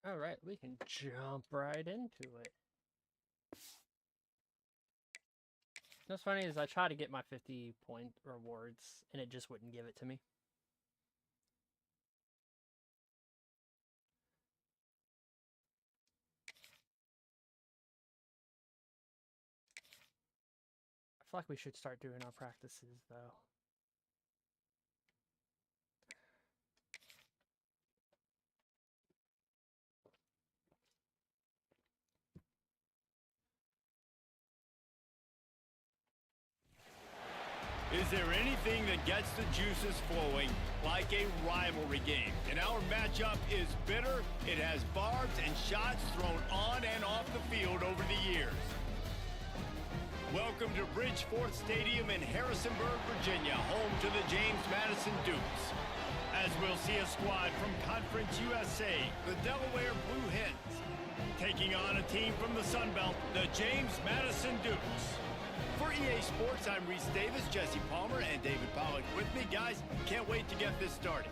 All right, we can jump right into it. What's funny is I try to get my 50-point rewards, and it just wouldn't give it to me. I feel like we should start doing our practices, though. Is there anything that gets the juices flowing like a rivalry game? And our matchup is bitter. It has barbs and shots thrown on and off the field over the years. Welcome to Bridgeforth Stadium in Harrisonburg, Virginia, home to the James Madison Dukes. As we'll see a squad from Conference USA, the Delaware Blue Hens, taking on a team from the Sun Belt, the James Madison Dukes. For EA Sports, I'm Reese Davis, Jesse Palmer, and David Pollock with me. Guys, can't wait to get this started.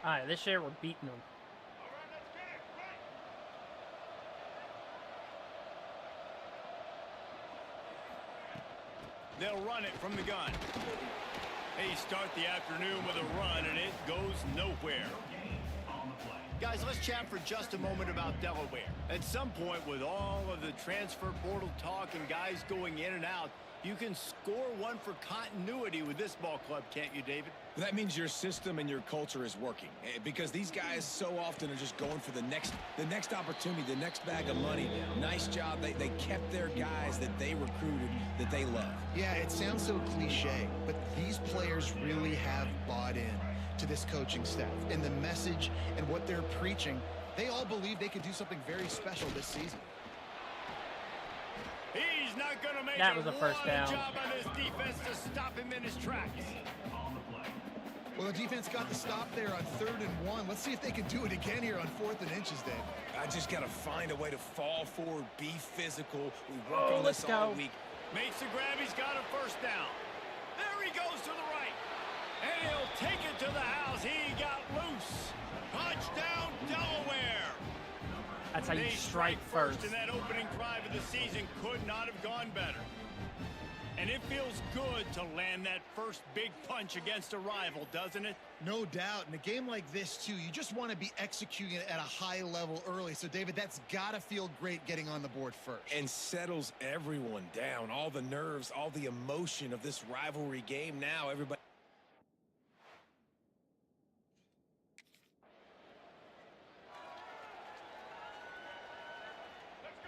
All right, this year we're beating them. They'll run it from the gun. They start the afternoon with a run, and it goes nowhere. Guys, let's chat for just a moment about Delaware. At some point, with all of the transfer portal talk and guys going in and out, you can score one for continuity with this ball club, can't you, David? That means your system and your culture is working, because these guys so often are just going for the next opportunity, the next bag of money. Nice job. They kept their guys that they recruited, that they love. Yeah, it sounds so cliche, but these players really have bought in to this coaching staff and the message and what they're preaching. They all believe they could do something very special this season. He's not going to make That was a first down. job on his defense to stop him in his tracks. Well, the defense got the stop there on 3rd and 1. Let's see if they can do it again here on 4th and inches, Dave. I just got to find a way to fall forward, be physical. We work on this all week. Makes the grab. He's got a first down. There he goes to the right. And he'll take it to the house. He got loose. Touchdown, Delaware. That's how you They strike first. And that opening drive of the season could not have gone better. And it feels good to land that first big punch against a rival, doesn't it? No doubt. In a game like this, too, you just want to be executing it at a high level early. So, David, that's got to feel great getting on the board first. And settles everyone down. All the nerves, all the emotion of this rivalry game now. Everybody.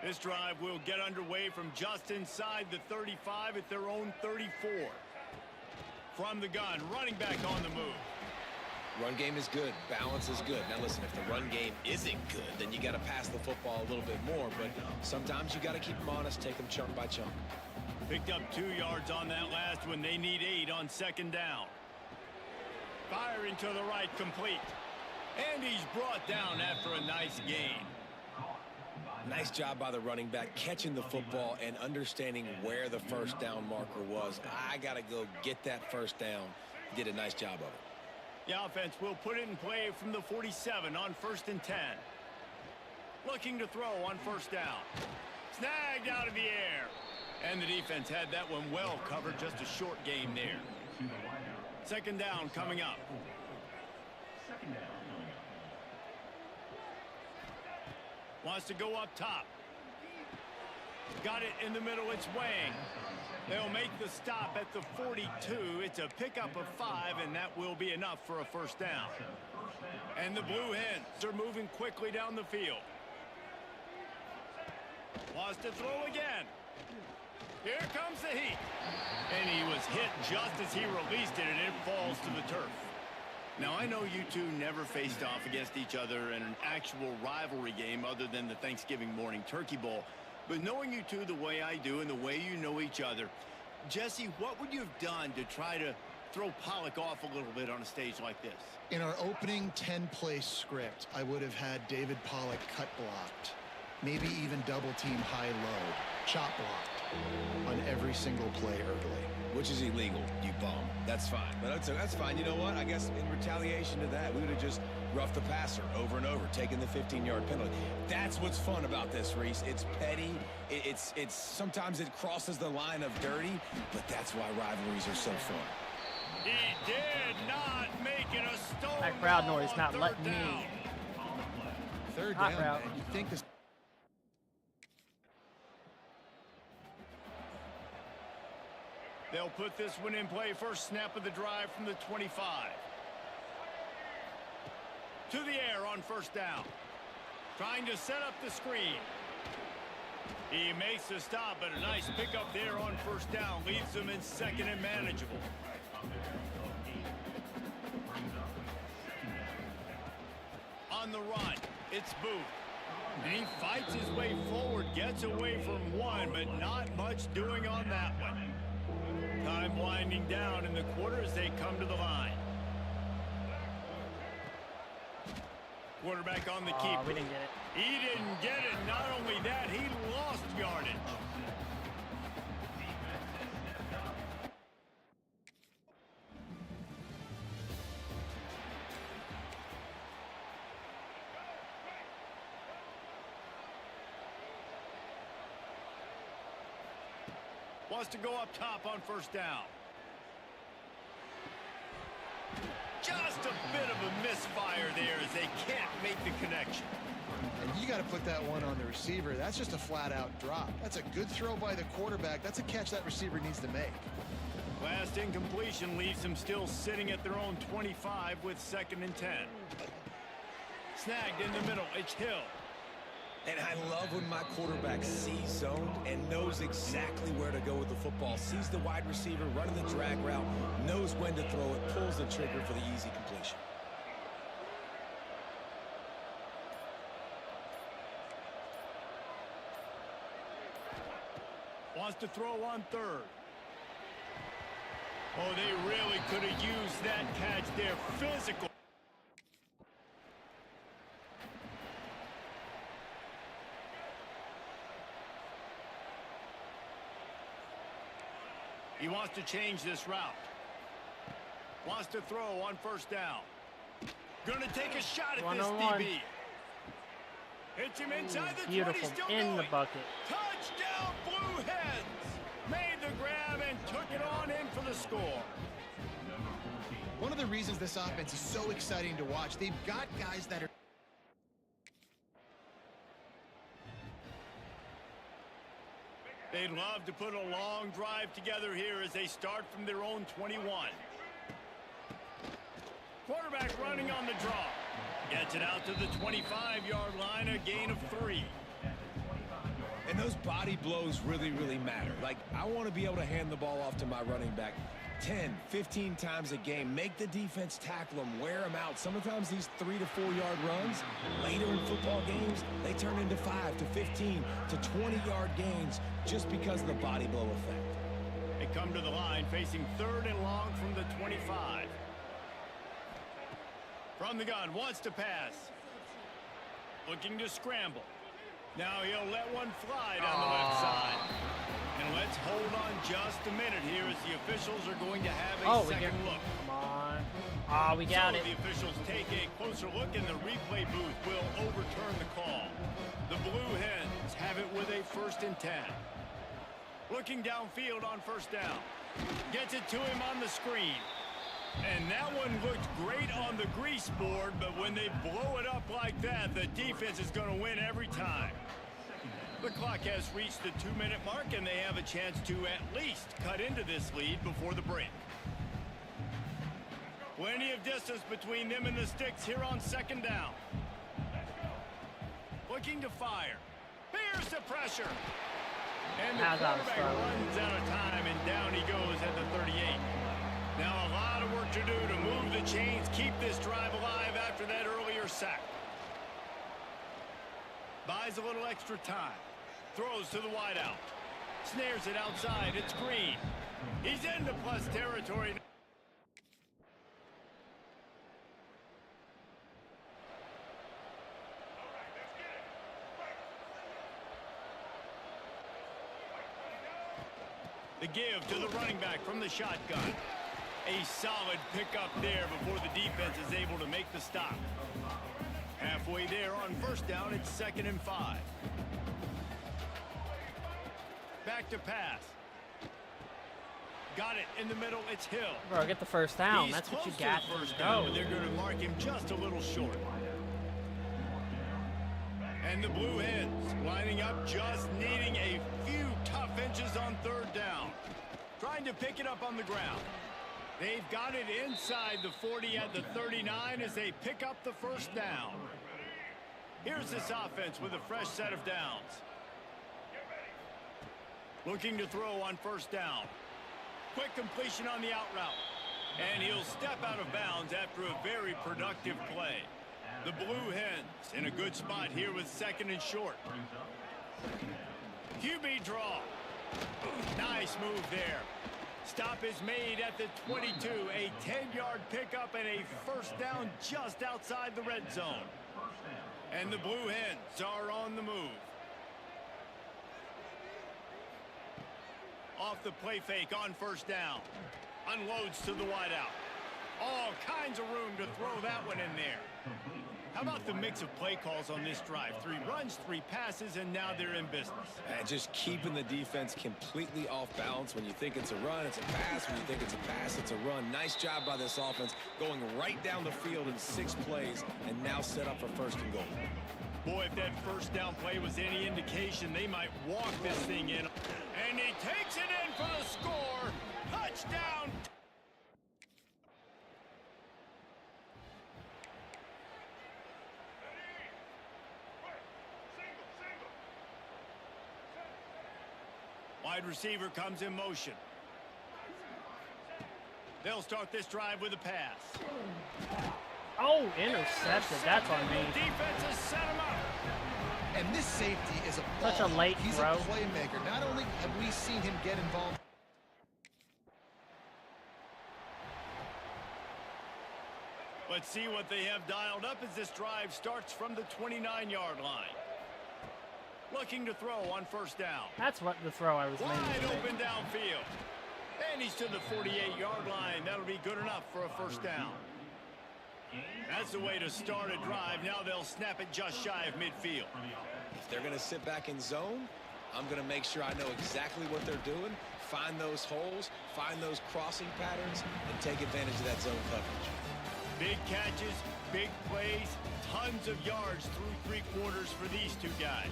This drive will get underway from just inside the 35 at their own 34. From the gun, running back on the move. Run game is good. Balance is good. Now, listen, if the run game isn't good, then you got to pass the football a little bit more. But sometimes you got to keep them honest, take them chunk by chunk. Picked up 2 yards on that last one. They need 8 on 2nd down. Firing to the right, complete. And he's brought down after a nice gain. Nice job by the running back, catching the football and understanding where the first down marker was. I got to go get that first down. Did a nice job of it. The offense will put it in play from the 47 on 1st and 10. Looking to throw on 1st down. Snagged out of the air. And the defense had that one well covered. Just a short game there. 2nd down coming up. Wants to go up top. Got it in the middle. It's Wang. They'll make the stop at the 42. It's a pickup of 5, and that will be enough for a first down. And the Blue Hens are moving quickly down the field. Wants to throw again. Here comes the heat. And he was hit just as he released it, and it falls to the turf. Now, I know you two never faced off against each other in an actual rivalry game other than the Thanksgiving morning turkey bowl. But knowing you two the way I do and the way you know each other, Jesse, what would you have done to try to throw Pollock off a little bit on a stage like this? In our opening 10-play script, I would have had David Pollock cut blocked. maybe even double team high-low, chop blocked on every single play early. Which is illegal, you bum. That's fine. But that's fine. You know what? I guess in retaliation to that, we would have just roughed the passer over and over, taking the 15-yard penalty. That's what's fun about this, Reese. It's petty. It's sometimes it crosses the line of dirty, but that's why rivalries are so fun. He did not make it a stone. That crowd noise not letting me. Third Hot down, route. man. You'd think this. They'll put this one in play. First snap of the drive from the 25. To the air on first down. Trying to set up the screen. He makes the stop, but a nice pickup there on first down. Leaves them in second and manageable. On the run, it's Booth. And he fights his way forward, gets away from one, but not much doing on that one. Time winding down in the quarter as they come to the line. Quarterback on the keeper. We didn't get it. He didn't get it. Not only that, he lost yardage. Wants to go up top on first down. Just a bit of a misfire there as they can't make the connection. And you got to put that one on the receiver. That's just a flat-out drop. That's a good throw by the quarterback. That's a catch that receiver needs to make. Last incompletion leaves them still sitting at their own 25 with 2nd and 10. Snagged in the middle. It's Hill. And I love when my quarterback sees zone and knows exactly where to go with the football. Sees the wide receiver running the drag route, knows when to throw it, pulls the trigger for the easy completion. Wants to throw on third. Oh, they really could have used that catch there. Physical. He wants to change this route. Wants to throw on first down. Gonna take a shot at this DB. Hits him inside the 20, still in going. the bucket. Touchdown, Blue Hens! Made the grab and took it on in for the score. One of the reasons this offense is so exciting to watch, they've got guys that are They'd love to put a long drive together here as they start from their own 21. Quarterback running on the draw. Gets it out to the 25-yard line, a gain of 3. And those body blows really, really matter. Like, I want to be able to hand the ball off to my running back 10, 15 times a game. Make the defense tackle them, wear them out. Sometimes these 3 to 4 yard runs, later in football games, they turn into 5 to 15 to 20-yard gains just because of the body blow effect. They come to the line facing 3rd and long from the 25. From the gun, wants to pass. Looking to scramble. Now he'll let one fly down the left side. And let's hold on just a minute here as the officials are going to have a second look. Come on. We got it. The officials take a closer look and the replay booth will overturn the call. The Blue Hens have it with a 1st and 10. Looking downfield on first down. Gets it to him on the screen. And that one looked great on the grease board, but when they blow it up like that, the defense is going to win every time. The clock has reached the 2-minute mark, and they have a chance to at least cut into this lead before the break. Plenty of distance between them and the sticks here on 2nd down. Looking to fire. Here's the pressure. And the quarterback runs out of time, and down he goes at the 38. Now a lot of work to do to move the chains, keep this drive alive after that earlier sack. Buys a little extra time. Throws to the wideout. Snares it outside. It's Green. He's into plus territory. The give to the running back from the shotgun. A solid pickup there before the defense is able to make the stop. Halfway there on first down, it's 2nd and 5. Back to pass. Got it in the middle. It's Hill. Bro, get the first down. He's That's what you close to got. the first down, but they're going to mark him just a little short. And the Blue Hens lining up, just needing a few tough inches on 3rd down. Trying to pick it up on the ground. They've got it inside the 40 at the 39 as they pick up the first down. Here's this offense with a fresh set of downs. Looking to throw on first down. Quick completion on the out route. And he'll step out of bounds after a very productive play. The Blue Hens in a good spot here with 2nd and short. QB draw. Nice move there. Stop is made at the 22. A 10-yard pickup and a first down just outside the red zone. And the Blue Hens are on the move. Off the play fake on first down. Unloads to the wideout. All kinds of room to throw that one in there. How about the mix of play calls on this drive? 3 runs, 3 passes, and now they're in business. And just keeping the defense completely off balance. When you think it's a run, it's a pass. When you think it's a pass, it's a run. Nice job by this offense, going right down the field in 6 plays, and now set up for 1st and goal. Boy, if that first down play was any indication, they might walk this thing in. And he takes it in for the score. Touchdown. Wide receiver comes in motion. They'll start this drive with a pass. Oh, intercepted. That's on me. Defense has set him up. And this safety is a Such a late He's throw. a playmaker. Not only have we seen him get involved. Let's see what they have dialed up as this drive starts from the 29-yard line. Looking to throw on first down. That's what the throw I was Wide mainly open downfield. And he's to the 48-yard line. That'll be good enough for a first down. That's the way to start a drive. Now they'll snap it just shy of midfield. If they're going to sit back in zone, I'm going to make sure I know exactly what they're doing, find those holes, find those crossing patterns, and take advantage of that zone coverage. Big catches, big plays, tons of yards through 3 quarters for these 2 guys.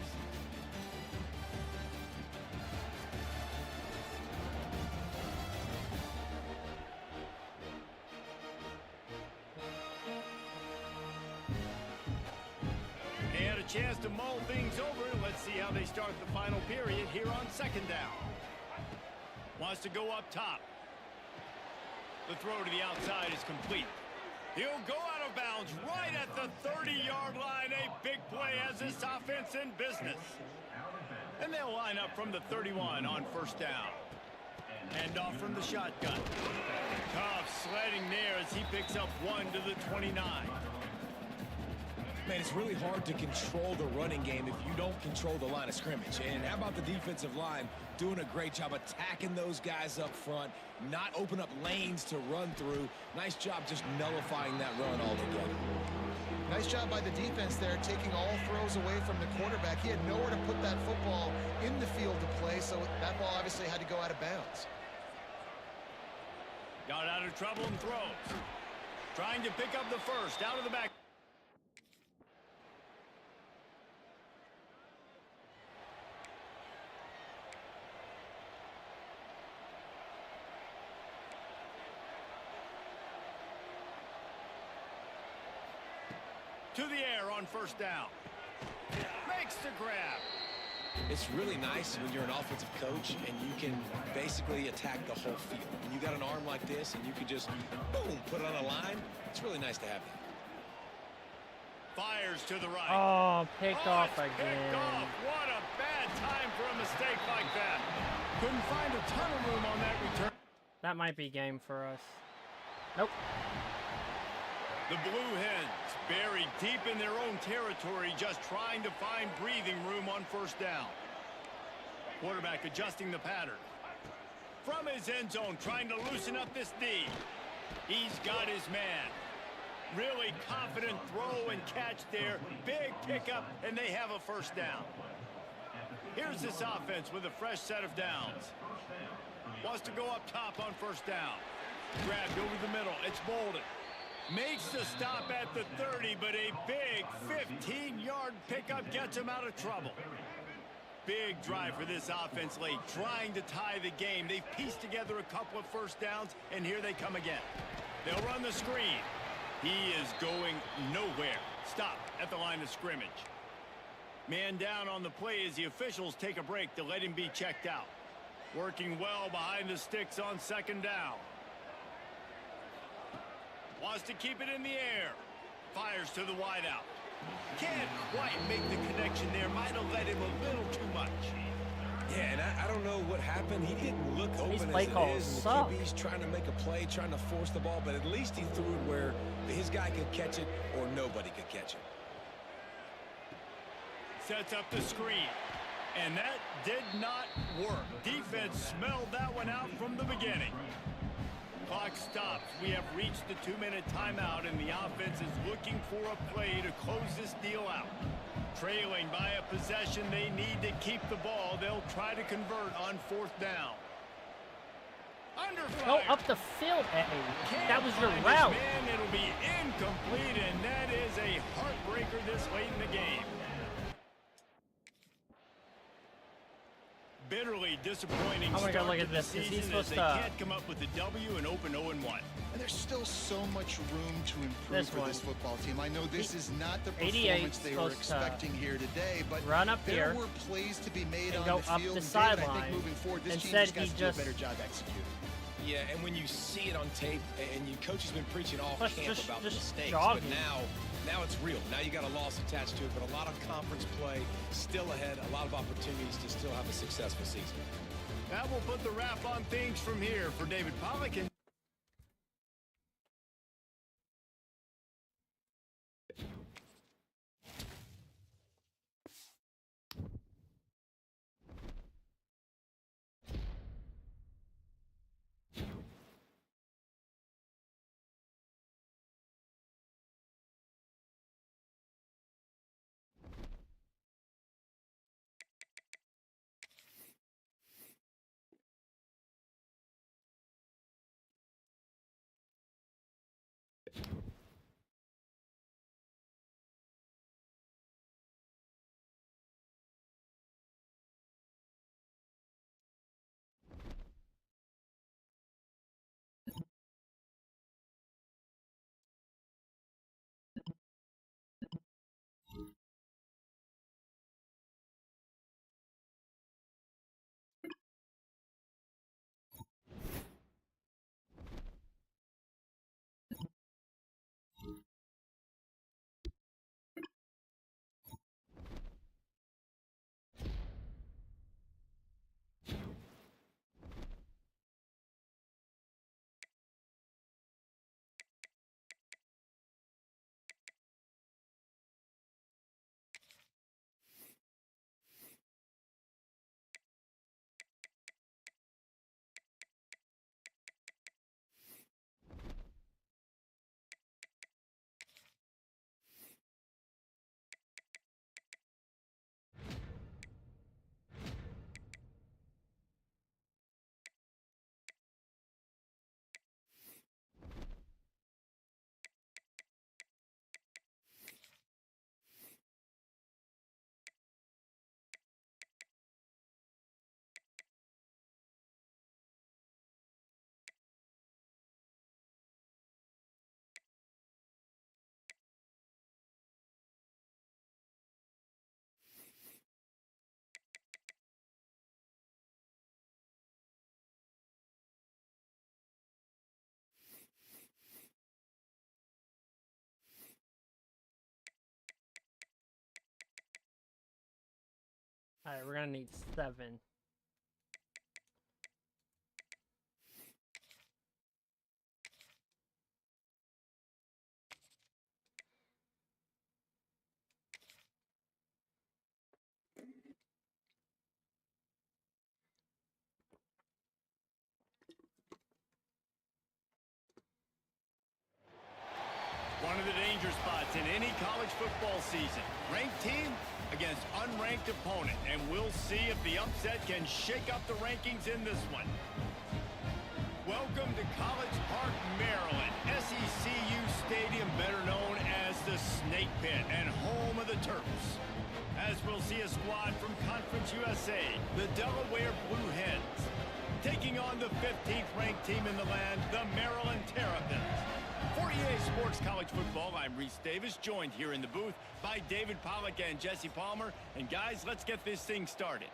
They had a chance to mull things over. Let's see how they start the final period here on 2nd down. Wants to go up top. The throw to the outside is complete. He'll go out of bounds right at the 30-yard line. A big play has this offense in business. And they'll line up from the 31 on first down. Hand off from the shotgun. Tough sledding there as he picks up 1 to the 29. Man, it's really hard to control the running game if you don't control the line of scrimmage. And how about the defensive line doing a great job attacking those guys up front, not open up lanes to run through. Nice job just nullifying that run altogether. Nice job by the defense there, taking all throws away from the quarterback. He had nowhere to put that football in the field to play, so that ball obviously had to go out of bounds. Got out of trouble and throws. Trying to pick up the first out of the back. To the air on first down. Makes the grab. It's really nice when you're an offensive coach and you can basically attack the whole field. When you got an arm like this and you can just, boom, put it on a line, it's really nice to have that. Fires to the right. Oh, picked off Picked again. off. What a bad time for a mistake like that. Couldn't find a ton of room on that return. That might be game for us. Nope. The Blue Hens buried deep in their own territory, just trying to find breathing room on first down. Quarterback adjusting the pattern. From his end zone, trying to loosen up this D. He's got his man. Really confident throw and catch there. Big pickup, and they have a first down. Here's this offense with a fresh set of downs. Wants to go up top on first down. Grabbed over the middle. It's Bolden. Makes the stop at the 30, but a big 15-yard pickup gets him out of trouble. Big drive for this offense late, trying to tie the game. They've pieced together a couple of first downs, and here they come again. They'll run the screen. He is going nowhere. Stop at the line of scrimmage. Man down on the play as the officials take a break to let him be checked out. Working well behind the sticks on second down. Wants to keep it in the air. Fires to the wideout. Can't quite make the connection there. Might have let him a little too much. Yeah, and I don't know what happened. He didn't look open as play it calls is. And the suck. QB's trying to make a play, trying to force the ball, but at least he threw it where his guy could catch it or nobody could catch it. Sets up the screen. And that did not work. Defense smelled that one out from the beginning. Clock stops. We have reached the 2-minute timeout, and the offense is looking for a play to close this deal out. Trailing by a possession, they need to keep the ball. They'll try to convert on fourth down. Under Go fire. up the field. Hey, Can't that was your find his route. man. It'll be incomplete, and that is a heartbreaker this late in the game. Bitterly disappointing I wanna go start look to at the this. Is he season as supposed they to- can't come up with a W and open 0-1. And there's still so much room to improve This for this one. football team. I know this is not the 88 performance they were supposed to expecting here today, but run up there here were plays to be made and on go the up field. the And David, I sideline. think moving forward, this team Instead, just got he to do a just- better job executing. Yeah, and when you see it on tape, and your coach has been preaching all Plus, camp just- about just mistakes, jogging. but now it's real. Now you got a loss attached to it, but a lot of conference play still ahead, a lot of opportunities to still have a successful season. That will put the wrap on things from here for David Pollack. And All right, we're gonna need 7. season. Ranked team against unranked opponent, and we'll see if the upset can shake up the rankings in this one. Welcome to College Park, Maryland, SECU Stadium, better known as the Snake Pit and home of the Terps. As we'll see a squad from Conference USA, the Delaware Blue Hens, taking on the 15th ranked team in the land, the Maryland Terrapins. For EA Sports College Football, I'm Reese Davis, joined here in the booth by David Pollack and Jesse Palmer. And guys, let's get this thing started.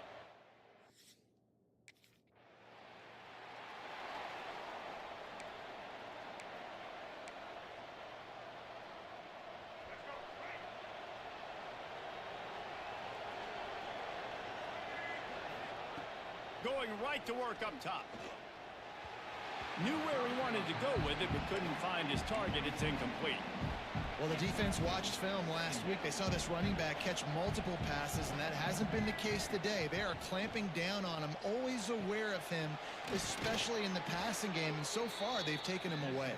Going right to work up top. Knew where he wanted to go with it, but couldn't find his target. It's incomplete. Well, the defense watched film last week. They saw this running back catch multiple passes, and that hasn't been the case today. They are clamping down on him, always aware of him, especially in the passing game, and so far they've taken him away.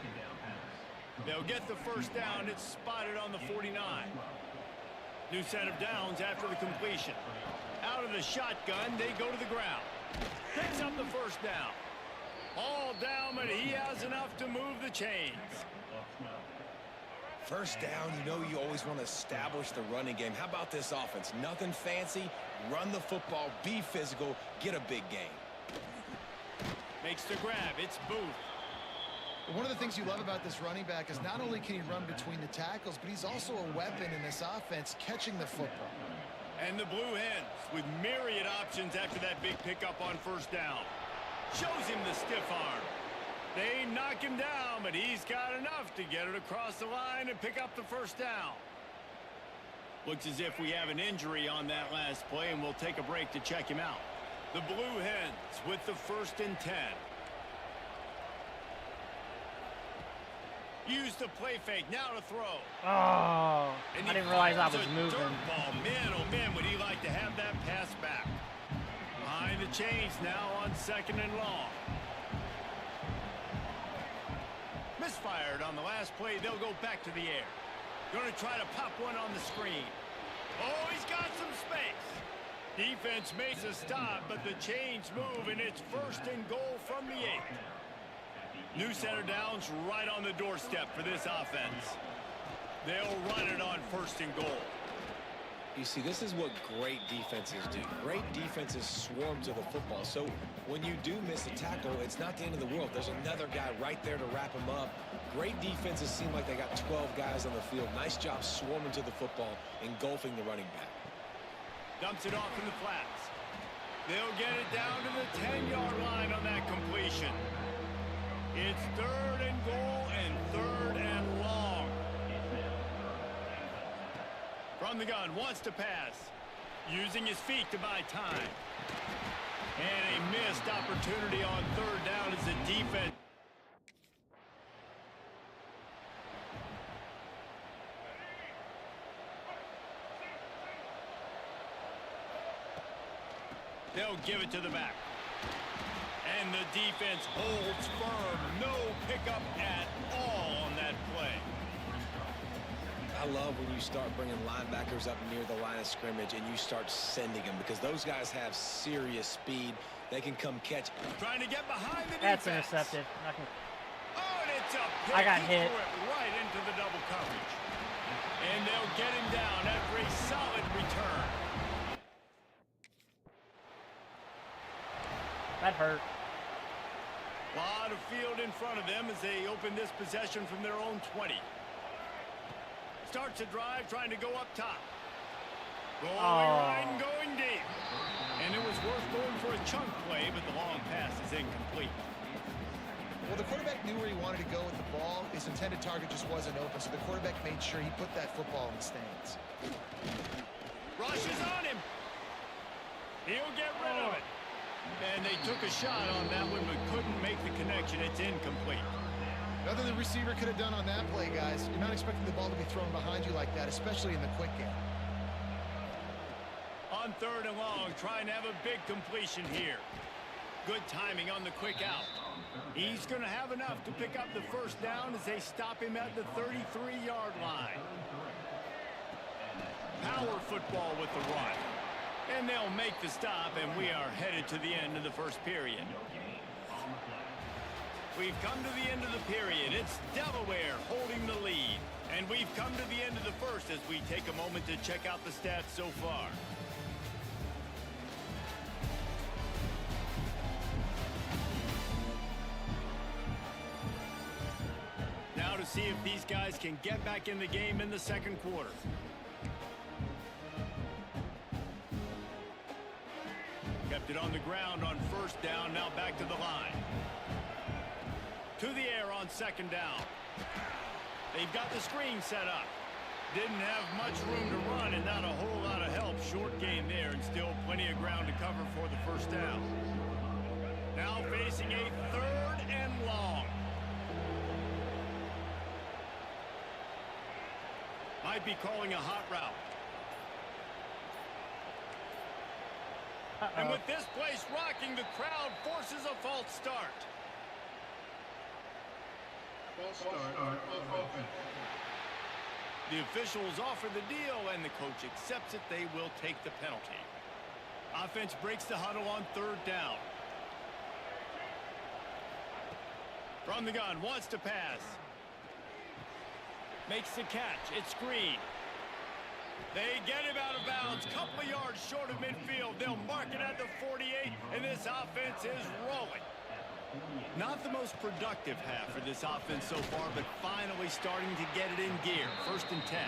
They'll get the first down. It's spotted on the 49. New set of downs after the completion. Out of the shotgun, they go to the ground. Picks up the first down. All down, but he has enough to move the chains. First down, you know you always want to establish the running game. How about this offense? Nothing fancy. Run the football, be physical, get a big gain. Makes the grab. It's Booth. One of the things you love about this running back is not only can he run between the tackles, but he's also a weapon in this offense, catching the football. And the Blue Hens with myriad options after that big pickup on first down. Shows him the stiff arm. They knock him down, but he's got enough to get it across the line and pick up the first down. Looks as if we have an injury on that last play, and we'll take a break to check him out. The Blue Hens with the 1st and 10. Use the play fake, now to throw. Oh, And I didn't realize I was fires a moving. dirt ball. Man, oh man, would he like to have that pass back. Behind the chains now on 2nd and long. Misfired on the last play. They'll go back to the air. Going to try to pop one on the screen. Oh, he's got some space. Defense makes a stop, but the chains move, and it's 1st and goal from the 8. New center downs right on the doorstep for this offense. They'll run it on 1st and goal. You see, this is what great defenses do. Great defenses swarm to the football. So when you do miss a tackle, it's not the end of the world. There's another guy right there to wrap him up. Great defenses seem like they got 12 guys on the field. Nice job swarming to the football, engulfing the running back. Dumps it off in the flats. They'll get it down to the 10-yard line on that completion. It's 3rd and goal and 3rd and long. From the gun, wants to pass. Using his feet to buy time. And a missed opportunity on 3rd down as the defense. They'll give it to the back. And the defense holds firm. No pickup at all on that play. I love when you start bringing linebackers up near the line of scrimmage and you start sending them, because those guys have serious speed. They can come catch. Trying to get behind the That's defense. intercepted. Oh, and it's a pick. I got He hit. threw it right into the double coverage. And they'll get him down after a solid return. That hurt. Lot of field in front of them as they open this possession from their own 20. Starts a drive trying to go up top. Rolling right and going deep. And it was worth going for a chunk play, but the long pass is incomplete. Well, the quarterback knew where he wanted to go with the ball. His intended target just wasn't open, so the quarterback made sure he put that football in the stands. Rush is on him. He'll get rid of it. And they took a shot on that one, but couldn't make the connection. It's incomplete. Nothing the receiver could have done on that play, guys. You're not expecting the ball to be thrown behind you like that, especially in the quick game. On 3rd and long, trying to have a big completion here. Good timing on the quick out. He's going to have enough to pick up the first down as they stop him at the 33-yard line. power football with the run. And they'll make the stop, and we are headed to the end of the first period. We've come to the end of the period. It's Delaware holding the lead. And we've come to the end of the first as we take a moment to check out the stats so far. Now to see if these guys can get back in the game in the second quarter. Kept it on the ground on first down, now back to the line. To the air on second down. They've got the screen set up. Didn't have much room to run and not a whole lot of help. Short gain there and still plenty of ground to cover for the first down. Now facing a 3rd and long. Might be calling a hot route. And with this place rocking, the crowd forces a false start. The officials offer the deal, and the coach accepts it. They will take the penalty. Offense breaks the huddle on 3rd down. From the gun, wants to pass. Makes the catch. It's Green. They get him out of bounds. Couple of yards short of midfield. They'll mark it at the 48, and this offense is rolling. Not the most productive half for this offense so far, but finally starting to get it in gear. 1st and 10.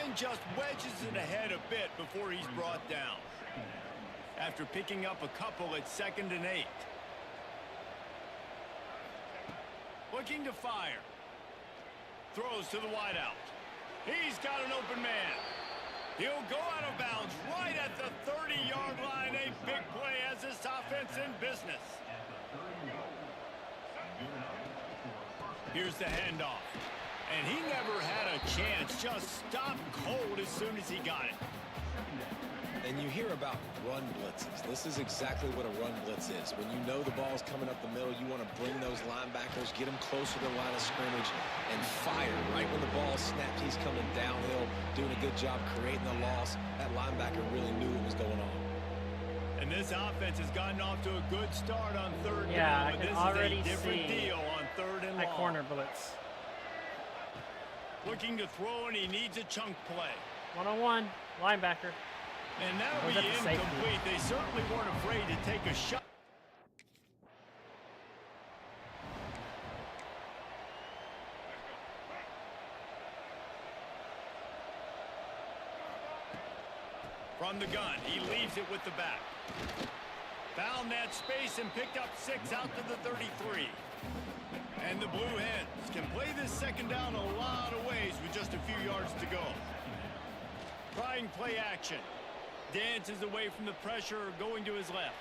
And just wedges it ahead a bit before he's brought down. After picking up a couple, it's 2nd and 8. Looking to fire. Throws to the wideout. He's got an open man. He'll go out of bounds right at the 30-yard line. A big play as this offense in business. Here's the handoff. And he never had a chance. Just stopped cold as soon as he got it. And you hear about run blitzes. This is exactly what a run blitz is. When you know the ball's coming up the middle, you want to bring those linebackers, get them closer to the line of scrimmage, and fire. Right when the ball snapped, he's coming downhill, doing a good job creating the loss. That linebacker really knew what was going on. And this offense has gotten off to a good start on 3rd down. Yeah, I but can this already is a different see deal on 3rd and that long. corner blitz. Looking to throw, and he needs a chunk play. 1-on-1, linebacker. And that'll Was be that the safety? incomplete. They certainly weren't afraid to take a shot. From the gun, he leaves it with the back. Found that space and picked up 6 out to the 33. And the Blue Hens can play this 2nd down a lot of ways with just a few yards to go. Trying play action. Dances away from the pressure, going to his left.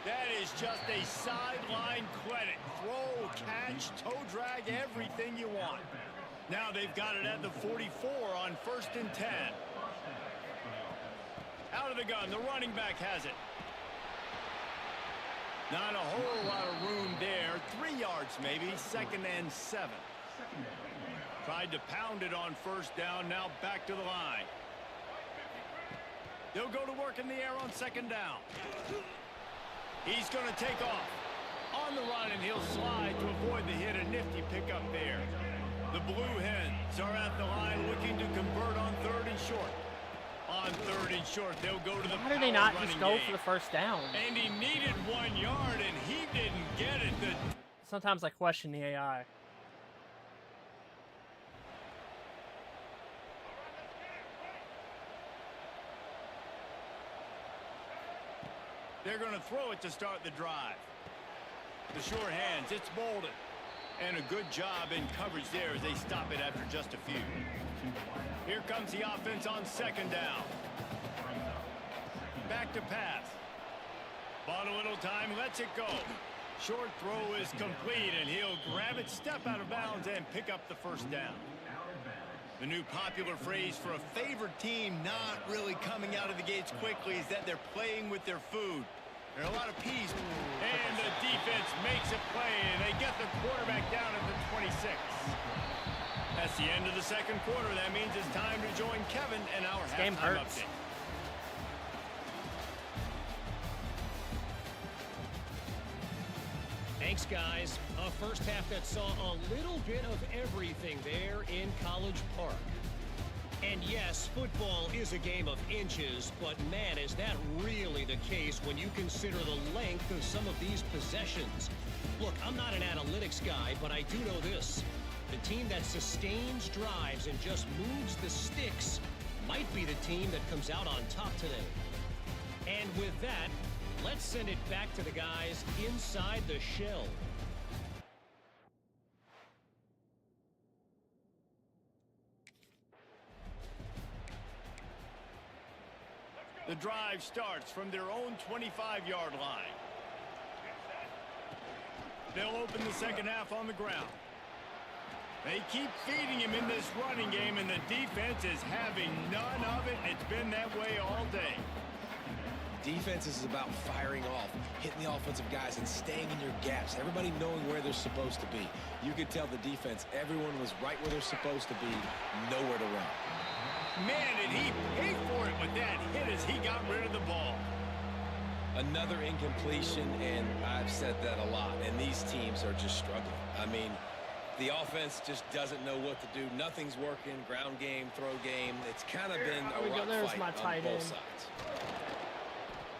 That is just a sideline clinic. Throw, catch, toe drag, everything you want. Now they've got it at the 44 on 1st and 10. Out of the gun, the running back has it. Not a whole lot of room there. 3 yards maybe, 2nd and 7. Tried to pound it on 1st down, now back to the line. They'll go to work in the air on 2nd down. He's going to take off. On the run, and he'll slide to avoid the hit. A nifty pickup there. The Blue Hens are at the line looking to convert on 3rd and short. On 3rd and short, they'll go to the Why did they not running just go game. for the first down? And he needed 1 yard, and he didn't get it. Sometimes I question the AI. They're going to throw it to start the drive. The short hands, it's Bolden. And a good job in coverage there as they stop it after just a few. Here comes the offense on 2nd down. Back to pass. Bought a little time, lets it go. Short throw is complete, and he'll grab it, step out of bounds, and pick up the 1st down. The new popular phrase for a favored team not really coming out of the gates quickly is that they're playing with their food. There are a lot of peas. And the defense makes a play, and they get the quarterback down at the 26. That's the end of the second quarter. That means it's time to join Kevin and our game halftime hurts. update. Thanks, guys. A first half that saw a little bit of everything there in College Park. And yes, football is a game of inches, but man, is that really the case when you consider the length of some of these possessions. Look, I'm not an analytics guy, but I do know this. The team that sustains drives and just moves the sticks might be the team that comes out on top today. And with that, let's send it back to the guys inside the shell. The drive starts from their own 25-yard line. They'll open the second half on the ground. They keep feeding him in this running game, and the defense is having none of it. It's been that way all day. Defense is about firing off, hitting the offensive guys, and staying in your gaps. Everybody knowing where they're supposed to be. You could tell the defense, everyone was right where they're supposed to be, nowhere to run. Man, did he pay for it with that hit as he got rid of the ball. Another incompletion, and I've said that a lot, and these teams are just struggling. I mean, the offense just doesn't know what to do. Nothing's working. Ground game, throw game. It's kind of been a rock fight on both sides.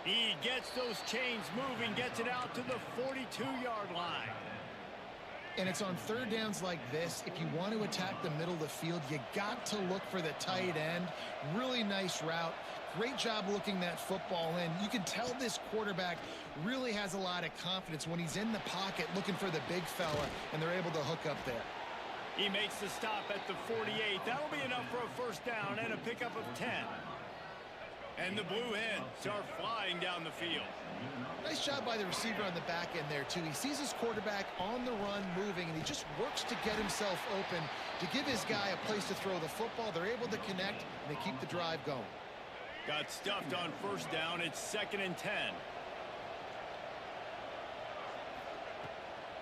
He gets those chains moving, gets it out to the 42-yard line. And it's on third downs like this. If you want to attack the middle of the field, you got to look for the tight end. Really nice route. Great job looking that football in. You can tell this quarterback really has a lot of confidence when he's in the pocket looking for the big fella, and they're able to hook up there. He makes the stop at the 48. That'll be enough for a first down and a pickup of 10. And the Blue Hens are flying down the field. Nice job by the receiver on the back end there, too. He sees his quarterback on the run moving, and he just works to get himself open to give his guy a place to throw the football. They're able to connect, and they keep the drive going. Got stuffed on first down. It's 2nd and 10.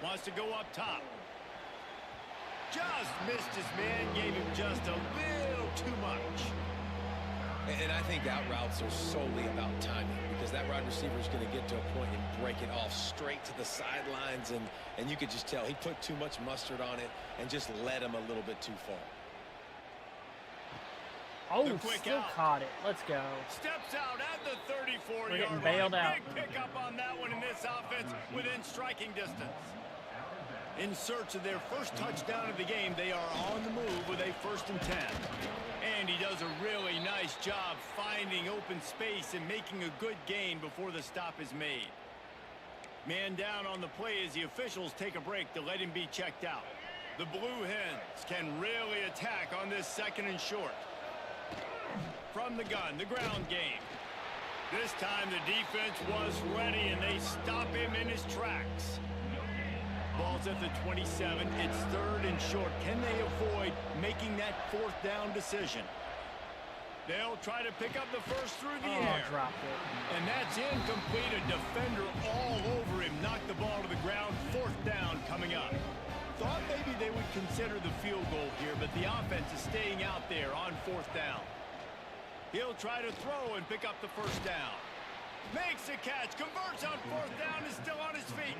Wants to go up top. Just missed his man. Gave him just a little too much. And I think out routes are solely about timing, because that wide receiver is going to get to a point and break it off straight to the sidelines, and you could just tell he put too much mustard on it and just led him a little bit too far. Oh, still caught it. Let's go. Steps out at the 34-yard line. We're getting bailed out. Big pickup on that one in this offense within striking distance. In search of their first touchdown of the game, they are on the move with a 1st and 10. And he does a really nice job finding open space and making a good gain before the stop is made. Man down on the play as the officials take a break to let him be checked out. The Blue Hens can really attack on this 2nd and short. From the gun, the ground game. This time the defense was ready, and they stop him in his tracks. Ball's at the 27. It's 3rd and short. Can they avoid making that 4th down decision? They'll try to pick up the first through the air. Dropped it. And that's incomplete. A defender all over him. Knocked the ball to the ground. 4th down coming up. Thought maybe they would consider the field goal here, but the offense is staying out there on 4th down. He'll try to throw and pick up the 1st down. Makes a catch. Converts on 4th down. Is still on his feet.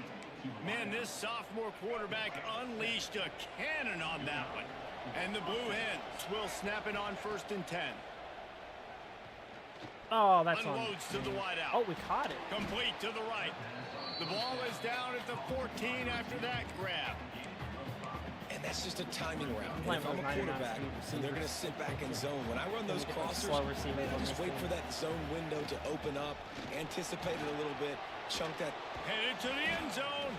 Man, this sophomore quarterback unleashed a cannon on that one. And the Blue Hens will snap it on 1st and 10. Oh, that's unloads to the wideout. Oh, we caught it. Complete to the right. The ball is down at the 14 after that grab. And that's just a timing route. I'm If I'm a quarterback, and they're going to sit back in zone. When I run those crossers, I just wait for that zone window to open up, anticipate it a little bit, chunk that. Headed to the end zone.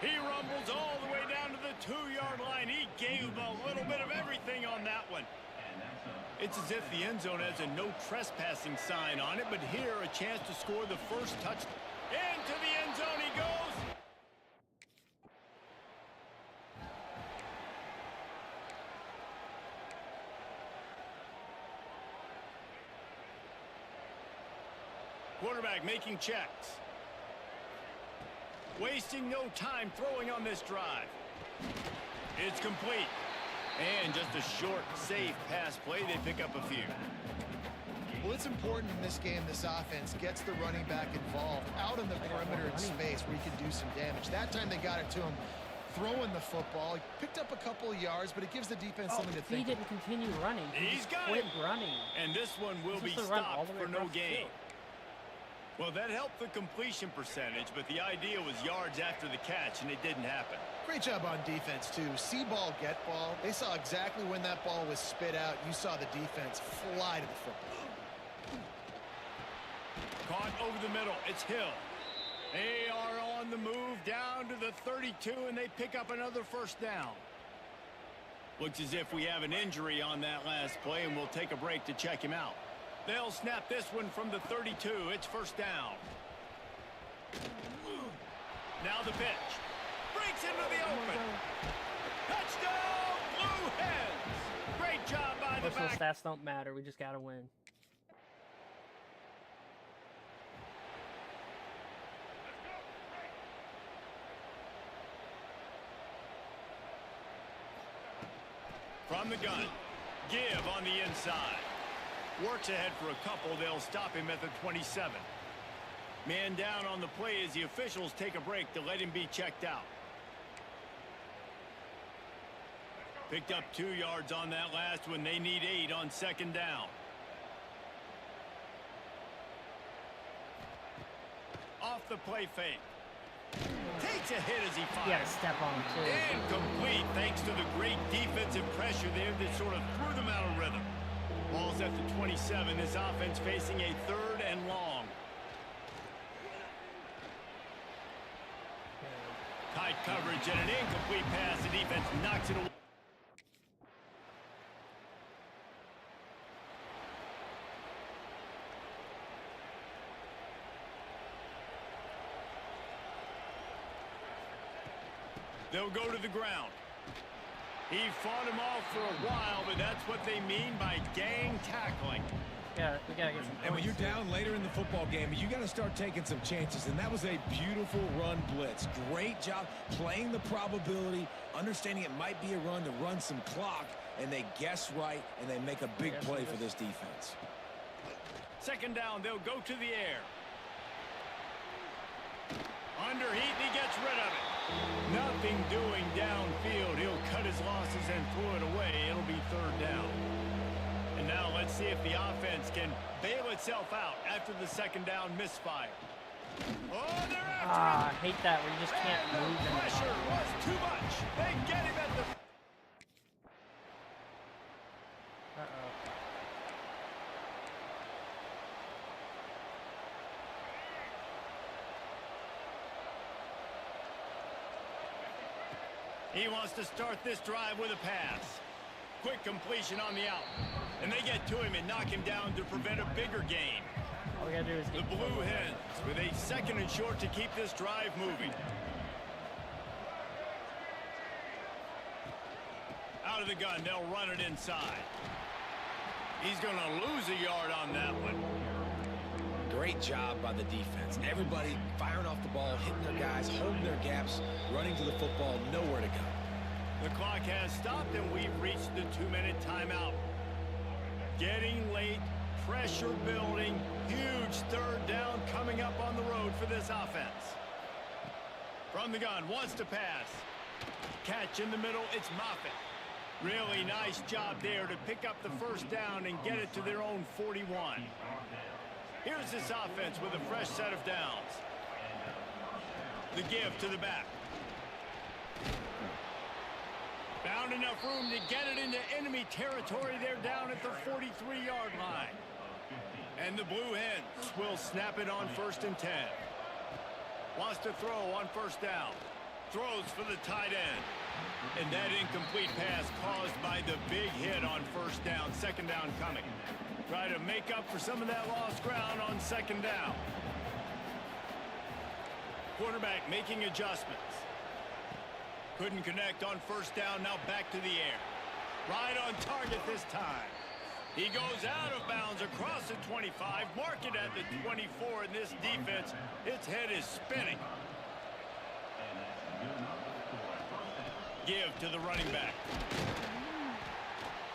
He rumbles all the way down to the 2-yard line. He gave a little bit of everything on that one. It's as if the end zone has a no trespassing sign on it, but here a chance to score the first touch. Into the end zone he goes. Quarterback making checks. Wasting no time throwing on this drive. It's complete. And just a short, safe pass play. They pick up a few. Well, it's important in this game this offense gets the running back involved out in the perimeter in space where he can do some damage. That time they got it to him throwing the football. He picked up a couple of yards, but it gives the defense something to think. He didn't continue running. He's got quit it. running. And this one will be stopped for no gain. Well, that helped the completion percentage, but the idea was yards after the catch, and it didn't happen. Great job on defense, too. See ball, get ball. They saw exactly when that ball was spit out. You saw the defense fly to the football. Caught over the middle. It's Hill. They are on the move down to the 32, and they pick up another first down. Looks as if we have an injury on that last play, and we'll take a break to check him out. They'll snap this one from the 32. It's first down. Now the pitch. Breaks into the open. Touchdown, Blue Hens. Great job by the Personal back. stats don't matter. We just got to win. From the gun. Give on the inside. Works ahead for a couple. They'll stop him at the 27. Man down on the play as the officials take a break to let him be checked out. Picked up 2 yards on that last one. They need 8 on second down. Off the play fake. Takes a hit as he fires. You got to step on him, too. Incomplete thanks to the great defensive pressure there that sort of threw them out of rhythm. Ball's at the 27. This offense facing a 3rd and long. Tight coverage and an incomplete pass. The defense knocks it away. They'll go to the ground. He fought him off for a while, but that's what they mean by gang tackling. Yeah, we gotta get some And when points. you're down later in the football game, you got to start taking some chances. And that was a beautiful run blitz. Great job playing the probability, understanding it might be a run to run some clock, and they guess right, and they make a big play for this defense. Second down, they'll go to the air. Under heat, and he gets rid of it. Nothing doing downfield. He'll cut his losses and throw it away. It'll be 3rd down. And now let's see if the offense can bail itself out after the second down misfire. Oh, they're after I hate that where you just can't the move them. pressure was too much. They get him at the... Uh-oh. He wants to start this drive with a pass. Quick completion on the out. And they get to him and knock him down to prevent a bigger gain. All we gotta do is The get Blue Hens with a 2nd and short to keep this drive moving. Out of the gun, they'll run it inside. He's going to lose a yard on that one. Great job by the defense. Everybody firing off the ball, hitting their guys, holding their gaps, running to the football, nowhere to go. The clock has stopped, and we've reached the 2-minute timeout. Getting late, pressure building, huge 3rd down coming up on the road for this offense. From the gun, wants to pass. Catch in the middle, it's Moffitt. Really nice job there to pick up the first down and get it to their own 41. Here's this offense with a fresh set of downs. The give to the back. Found enough room to get it into enemy territory. They're down at the 43-yard line. And the Blue Hens will snap it on 1st and 10. Wants to throw on first down. Throws for the tight end. And that incomplete pass caused by the big hit on first down. Second down coming. Try to make up for some of that lost ground on second down. Quarterback making adjustments. Couldn't connect on first down. Now back to the air. Right on target this time. He goes out of bounds across the 25. Mark it at the 24. And this defense, its head is spinning. Give to the running back.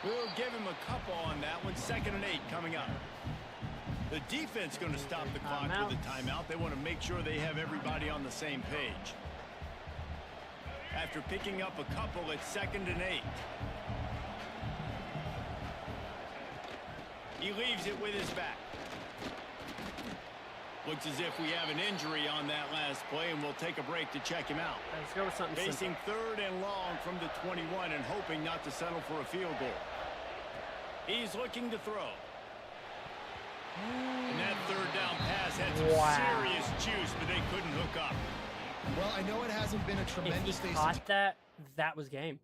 We'll give him a couple on that one. 2nd and 8 coming up. The defense going to stop the clock with a timeout. They want to make sure they have everybody on the same page. After picking up a couple, it's 2nd and 8. He leaves it with his back. Looks as if we have an injury on that last play, and we'll take a break to check him out. Let's go with something Facing simple. 3rd and long from the 21 and hoping not to settle for a field goal. He's looking to throw. And that 3rd down pass had some serious juice, but they couldn't hook up. Well, I know it hasn't been a tremendous If he day. caught that, that was game.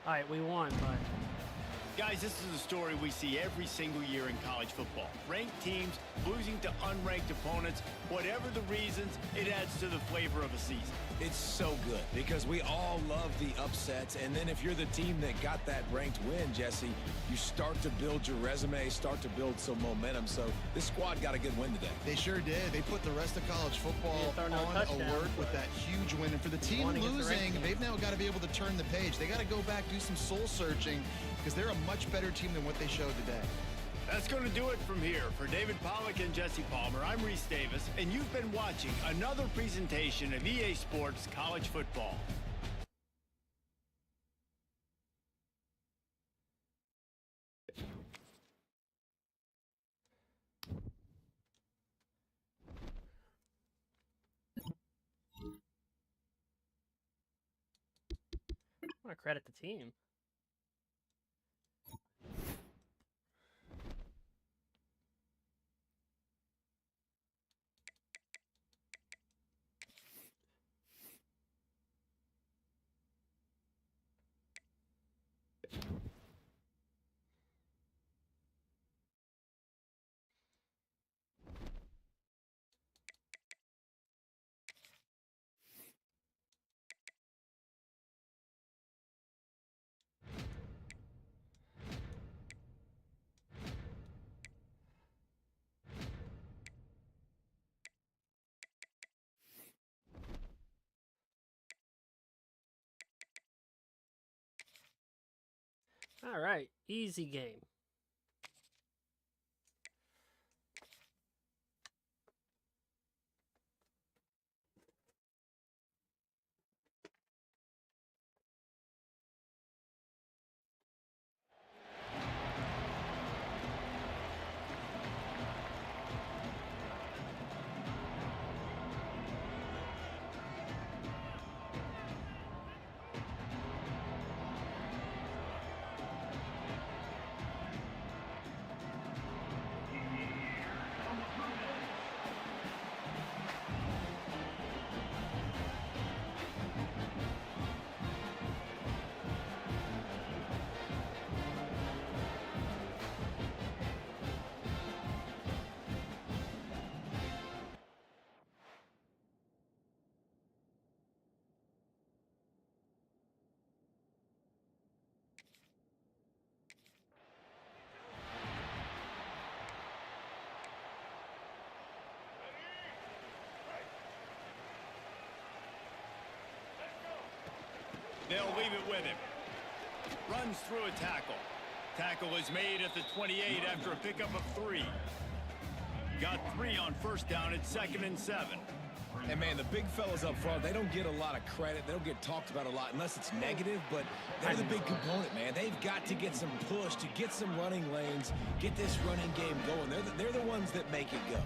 All right, we won, but... Guys, this is a story we see every single year in college football. Ranked teams losing to unranked opponents. Whatever the reasons, it adds to the flavor of a season. It's so good because we all love the upsets. And then if you're the team that got that ranked win, Jesse, you start to build your resume, start to build some momentum. So this squad got a good win today. They sure did. They put the rest of college football throw no on touchdown, alert with that huge win. And for the team losing, they've now got to be able to turn the page. They got to go back, do some soul searching, because they're a much better team than what they showed today. That's going to do it from here. For David Pollack and Jesse Palmer, I'm Reese Davis, and you've been watching another presentation of EA Sports College Football. I want to credit the team. All right, easy game. They'll leave it with him. Runs through a tackle. Tackle is made at the 28 after a pickup of 3. Got 3 on 1st down. It's 2nd and 7. And, man, the big fellas up front, they don't get a lot of credit. They don't get talked about a lot unless it's negative, but they're the big component, man. They've got to get some push, to get some running lanes, get this running game going. They're the ones that make it go.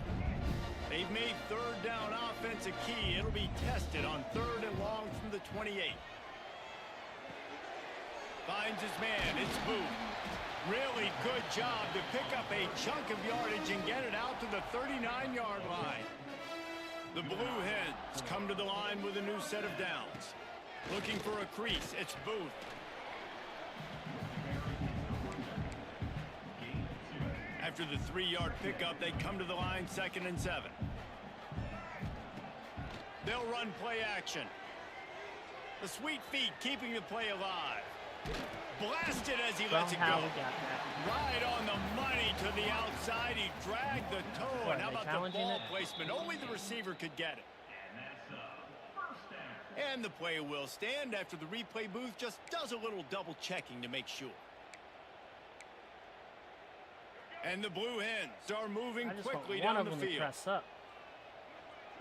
They've made 3rd down offense a key. It'll be tested on 3rd and long from the 28. Finds his man. It's Booth. Really good job to pick up a chunk of yardage and get it out to the 39-yard line. The Blue Hens come to the line with a new set of downs. Looking for a crease. It's Booth. After the 3-yard pickup, they come to the line 2nd and 7. They'll run play action. The sweet feet keeping the play alive. Blasted as he lets it go. Right on the money to the outside. He dragged the toe. And how about the ball placement? Only the receiver could get it. And the play will stand after the replay booth just does a little double checking to make sure. And the Blue Hens are moving quickly down the field. Press up.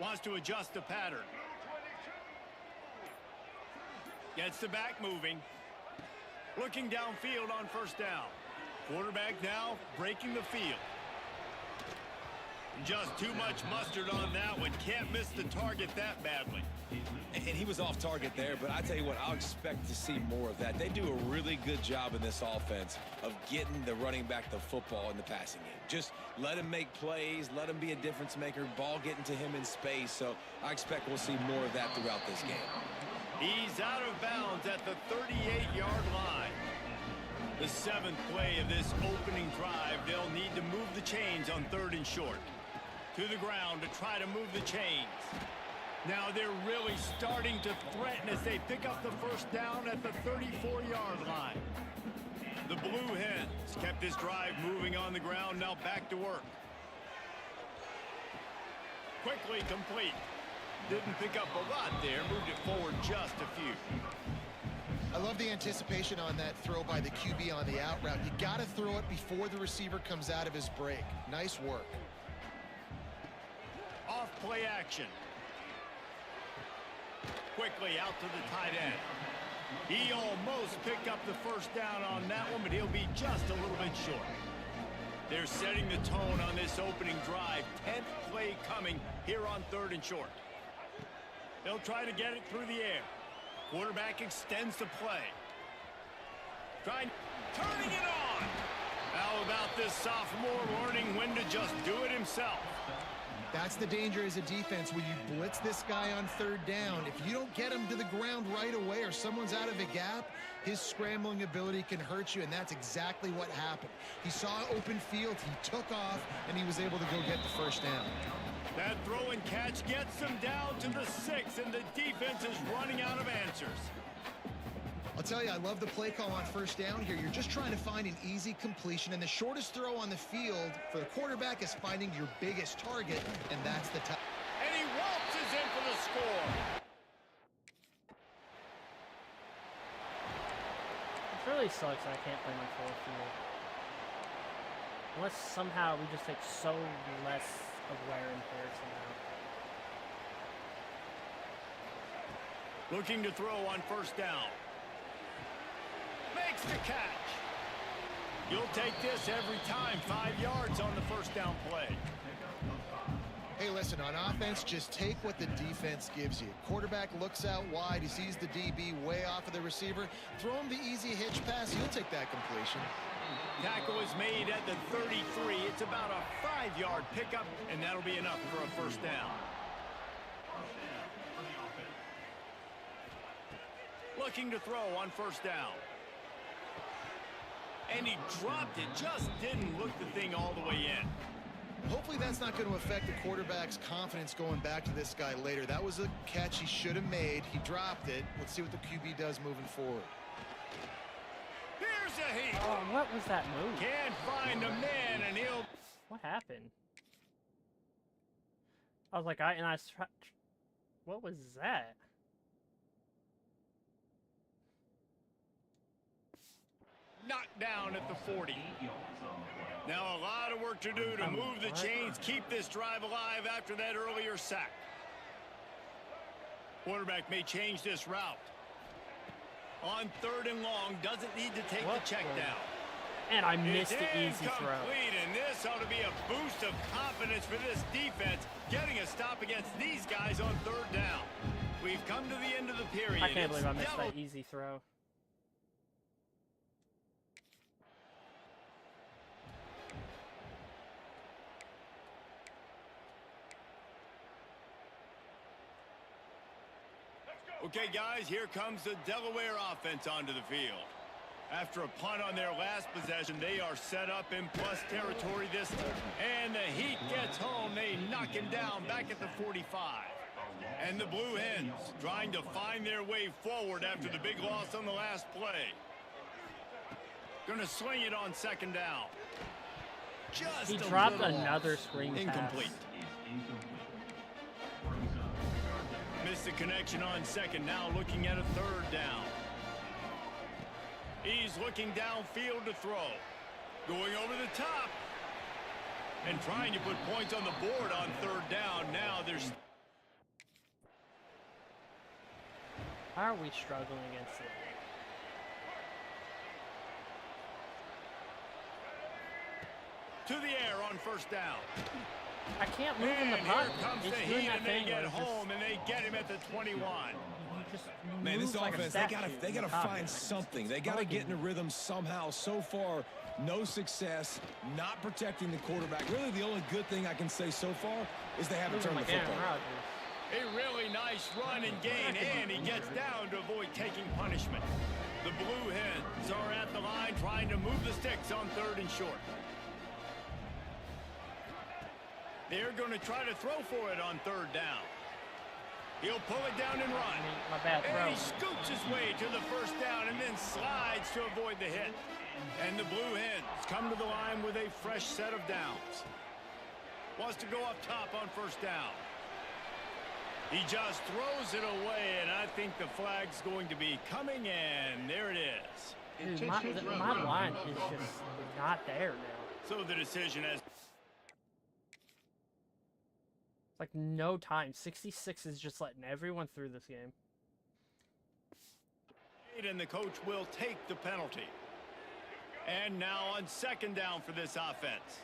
Wants to adjust the pattern. Gets the back moving. Looking downfield on first down. Quarterback now breaking the field. Just too much mustard on that one. Can't miss the target that badly. And he was off target there, but I tell you what, I'll expect to see more of that. They do a really good job in this offense of getting the running back the football in the passing game. Just let him make plays, let him be a difference maker, ball getting to him in space. So I expect we'll see more of that throughout this game. He's out of bounds at the 38-yard line. The 7th play of this opening drive, they'll need to move the chains on 3rd and short. To the ground to try to move the chains. Now they're really starting to threaten as they pick up the first down at the 34-yard line. The Blue Hens kept this drive moving on the ground, now back to work. Quickly complete. Didn't pick up a lot there, moved it forward just a few. I love the anticipation on that throw by the QB on the out route. You got to throw it before the receiver comes out of his break. Nice work. Off play action. Quickly out to the tight end. He almost picked up the first down on that one, but he'll be just a little bit short. They're setting the tone on this opening drive. 10th play coming here on 3rd and short. They'll try to get it through the air. Quarterback extends the play. Turning it on. How about this sophomore learning when to just do it himself? That's the danger as a defense when you blitz this guy on 3rd down. If you don't get him to the ground right away or someone's out of a gap, his scrambling ability can hurt you, and that's exactly what happened. He saw open field, he took off, and he was able to go get the first down. That throw and catch gets them down to the 6, and the defense is running out of answers. I'll tell you, I love the play call on first down here. You're just trying to find an easy completion, and the shortest throw on the field for the quarterback is finding your biggest target, and that's the top. And he waltzes in for the score. It really sucks that I can't play my full field. Unless somehow we just take so less of wear and tear somehow. Looking to throw on first down. Makes the catch. You'll take this every time. 5 yards on the first down play. Hey, listen, on offense, just take what the defense gives you. Quarterback looks out wide. He sees the DB way off of the receiver. Throw him the easy hitch pass. He'll take that completion. Tackle is made at the 33. It's about a 5-yard pickup, and that'll be enough for a first down. Looking to throw on first down. And he dropped it, just didn't look the thing all the way in. Hopefully that's not going to affect the quarterback's confidence going back to this guy later. That was a catch he should have made. He dropped it. Let's see what the QB does moving forward. Here's a heat. Oh, what was that move? Can't find a man, and he'll... What happened? I was like, what was that? Knocked down at the 40. Now a lot of work to do to move the chains, keep this drive alive after that earlier sack. Quarterback may change this route. On 3rd and long, doesn't need to take the check down. And I missed the easy throw. And this ought to be a boost of confidence for this defense, getting a stop against these guys on 3rd down. We've come to the end of the period. I can't believe I missed that easy throw. Okay, guys, here comes the Delaware offense onto the field. After a punt on their last possession, they are set up in plus territory this time. And the Heat gets home. They knock him down back at the 45. And the Blue Hens trying to find their way forward after the big loss on the last play. Going to swing it on 2nd down. Just he dropped another screen pass. Incomplete. Missed the connection on second. Now looking at a third down. He's looking downfield to throw. Going over the top. And trying to put points on the board on third down. Now there's... How are we struggling against it? To the air on first down. I can't move in the And punt. here comes It's the doing Heat, that and they thing get where it home, and they get him at the 21. just Man, this moves like a offense, statue they in gotta the pocket. find something. They gotta get in a rhythm somehow. So far, no success, not protecting the quarterback. Really, the only good thing I can say so far is they haven't Moving turned the like Aaron football. Rodgers. A really nice run and gain, and he gets down to avoid taking punishment. The Blue Hens are at the line trying to move the sticks on third and short. They're going to try to throw for it on third down. He'll pull it down and run. My bad throw. And he scoops his way to the first down and then slides to avoid the hit. And the Blue Hens come to the line with a fresh set of downs. Wants to go up top on first down. He just throws it away, and I think the flag's going to be coming in. There it is. Dude, my line is just not there now. So the decision has... It's like no time. 66 is just letting everyone through this game. And the coach will take the penalty. And now on second down for this offense.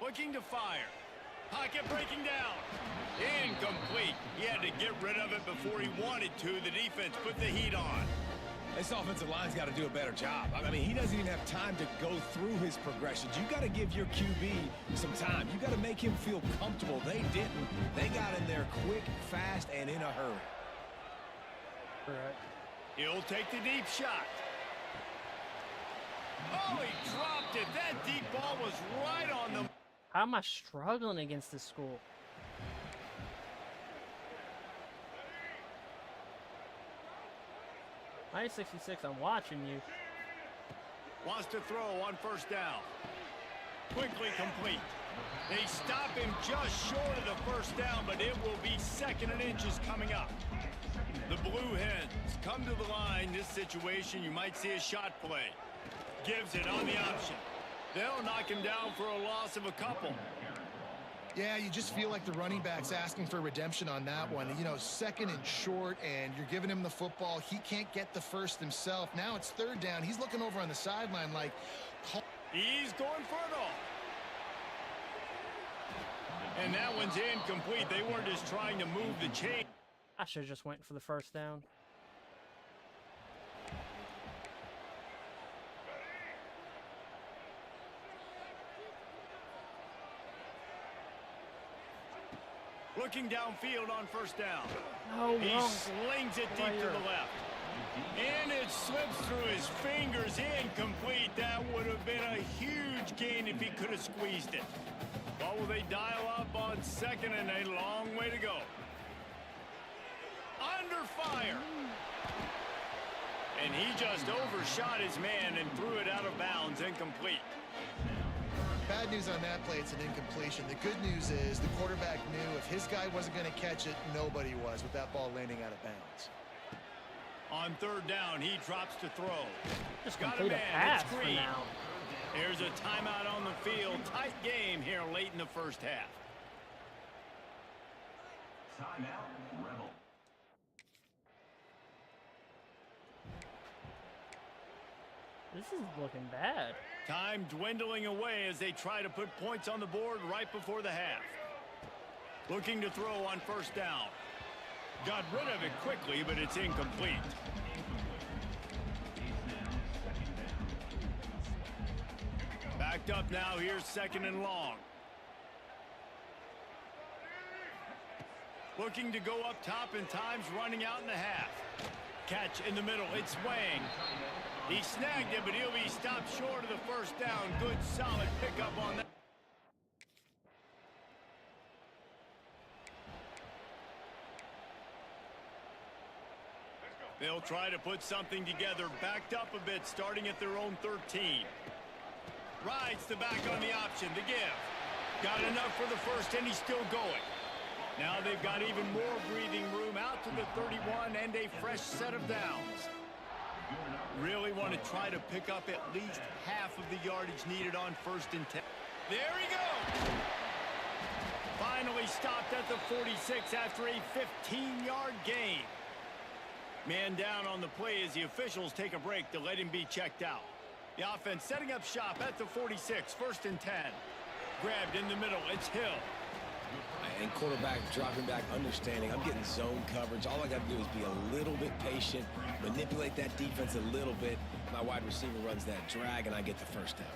Looking to fire. Pocket breaking down. Incomplete. He had to get rid of it before he wanted to. The defense put the heat on. This offensive line's got to do a better job. I mean, he doesn't even have time to go through his progressions. You got to give your QB some time. You got to make him feel comfortable. They didn't. They got in there quick, fast, and in a hurry. Correct. He'll take the deep shot. Oh, he dropped it. That deep ball was right on the... How am I struggling against this school? Hi, 66, I'm watching you. Wants to throw on first down. Quickly complete. They stop him just short of the first down, but it will be second and inches coming up. The Blue Hens come to the line. This situation, you might see a shot play. Gives it on the option. They'll knock him down for a loss of a couple. Yeah, you just feel like the running back's asking for redemption on that one. You know, second and short, and you're giving him the football. He can't get the first himself. Now it's third down. He's looking over on the sideline like... He's going for it all. And that one's incomplete. They weren't just trying to move the chain. I should have just went for the first down. Looking downfield on first down. No, He wrong. slings it deep Right to here. the left. And it slips through his fingers. Incomplete. That would have been a huge gain if he could have squeezed it. What will they dial up on second, and a long way to go. Under fire. And he just overshot his man and threw it out of bounds. Incomplete. Bad news on that play, it's an incompletion. The good news is the quarterback knew if his guy wasn't going to catch it, nobody was with that ball landing out of bounds. On third down, he drops to throw. Just Got a complete a man. pass It's for Green. now. Here's a timeout on the field. Tight game here late in the first half. Timeout, Rebel. This is looking bad. Time dwindling away as they try to put points on the board right before the half. Looking to throw on first down. Got rid of it quickly, but it's incomplete. Backed up now. Here's second and long. Looking to go up top, and time's running out in the half. Catch in the middle. It's Wang. He snagged it, but he'll be stopped short of the first down. Good, solid pickup on that. They'll try to put something together, backed up a bit, starting at their own 13. Rides the back on the option, the give. Got enough for the first, and he's still going. Now they've got even more breathing room out to the 31 and a fresh set of downs. Really want to try to pick up at least half of the yardage needed on 1st and 10. There he goes! Finally stopped at the 46 after a 15-yard gain. Man down on the play as the officials take a break to let him be checked out. The offense setting up shop at the 46, 1st and 10. Grabbed in the middle, it's Hill. And quarterback dropping back, understanding I'm getting zone coverage. All I got to do is be a little bit patient, manipulate that defense a little bit. My wide receiver runs that drag, and I get the first down.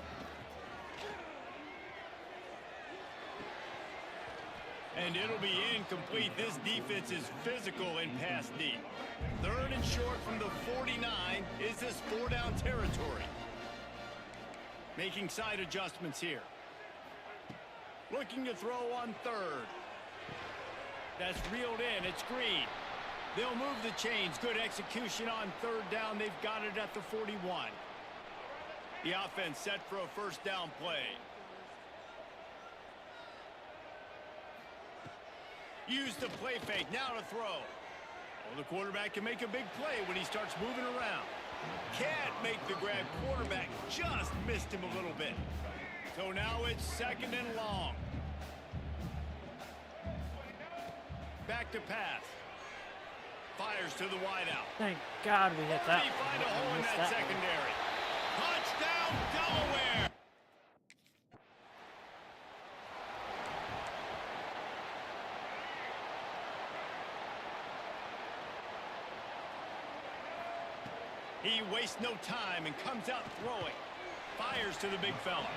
And it'll be incomplete. This defense is physical in pass deep. 3rd and short from the 49. Is this 4-down territory? Making side adjustments here. Looking to throw on 3rd. That's reeled in. It's Green. They'll move the chains. Good execution on 3rd down. They've got it at the 41. The offense set for a 1st down play. Use the play fake. Now to throw. Well, the quarterback can make a big play when he starts moving around. Can't make the grab. Quarterback just missed him a little bit. So now it's 2nd and long. Back to pass. Fires to the wideout. Thank God we hit that. They find a hole in that secondary. Touchdown, Delaware! He wastes no time and comes out throwing. Fires to the big fella.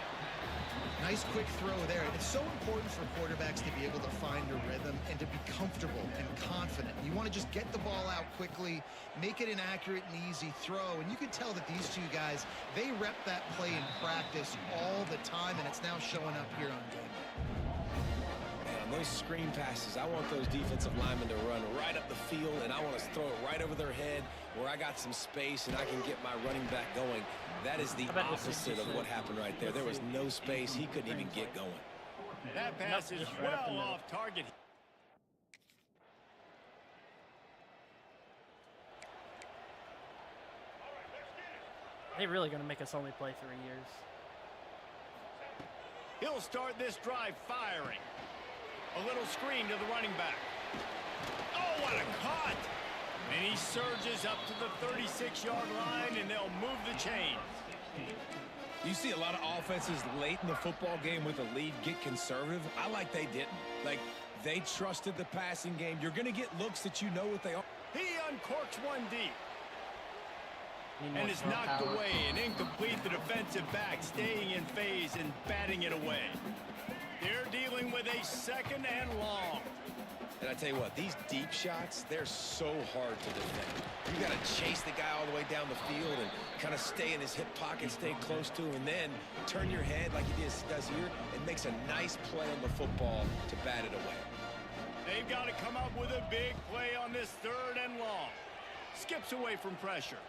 Nice quick throw there. It's so important for quarterbacks to be able to find a rhythm and to be comfortable and confident. You want to just get the ball out quickly, make it an accurate and easy throw. And you can tell that these two guys, they rep that play in practice all the time, and it's now showing up here on game day. Man, on those screen passes, I want those defensive linemen to run right up the field, and I want to throw it right over their head where I got some space and I can get my running back going. That is the opposite of what happened right there. There was no space. He couldn't even get going. That pass is well off target. They're really going to make us only play 3 years. He'll start this drive firing. A little screen to the running back. Oh, what a cut! And he surges up to the 36-yard line, and they'll move the chains. You see a lot of offenses late in the football game with a lead get conservative. I like they didn't. Like, they trusted the passing game. You're going to get looks that you know what they are. He uncorks one deep. And it's knocked away and incomplete. The defensive back staying in phase and batting it away. They're dealing with a 2nd and long. And I tell you what, these deep shots, they're so hard to defend. You got to chase the guy all the way down the field and kind of stay in his hip pocket, stay close to him, and then turn your head like he does here and makes a nice play on the football to bat it away. They've got to come up with a big play on this 3rd and long. Skips away from pressure.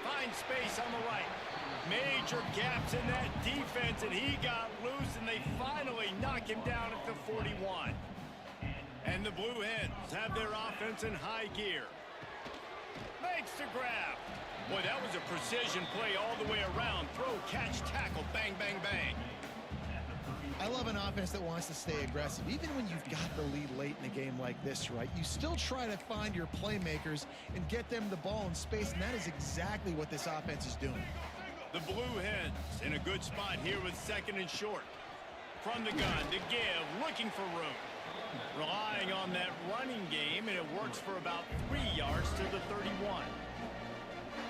Finds space on the right. Major gaps in that defense, and he got loose, and they finally knock him down at the 41. And the Blue Hens have their offense in high gear. Makes the grab. Boy, that was a precision play all the way around. Throw, catch, tackle, bang, bang, bang. I love an offense that wants to stay aggressive. Even when you've got the lead late in a game like this, right, you still try to find your playmakers and get them the ball in space, and that is exactly what this offense is doing. The Blue Hens in a good spot here with 2nd and short. From the gun to give, looking for room. Relying on that running game, and it works for about 3 yards to the 31.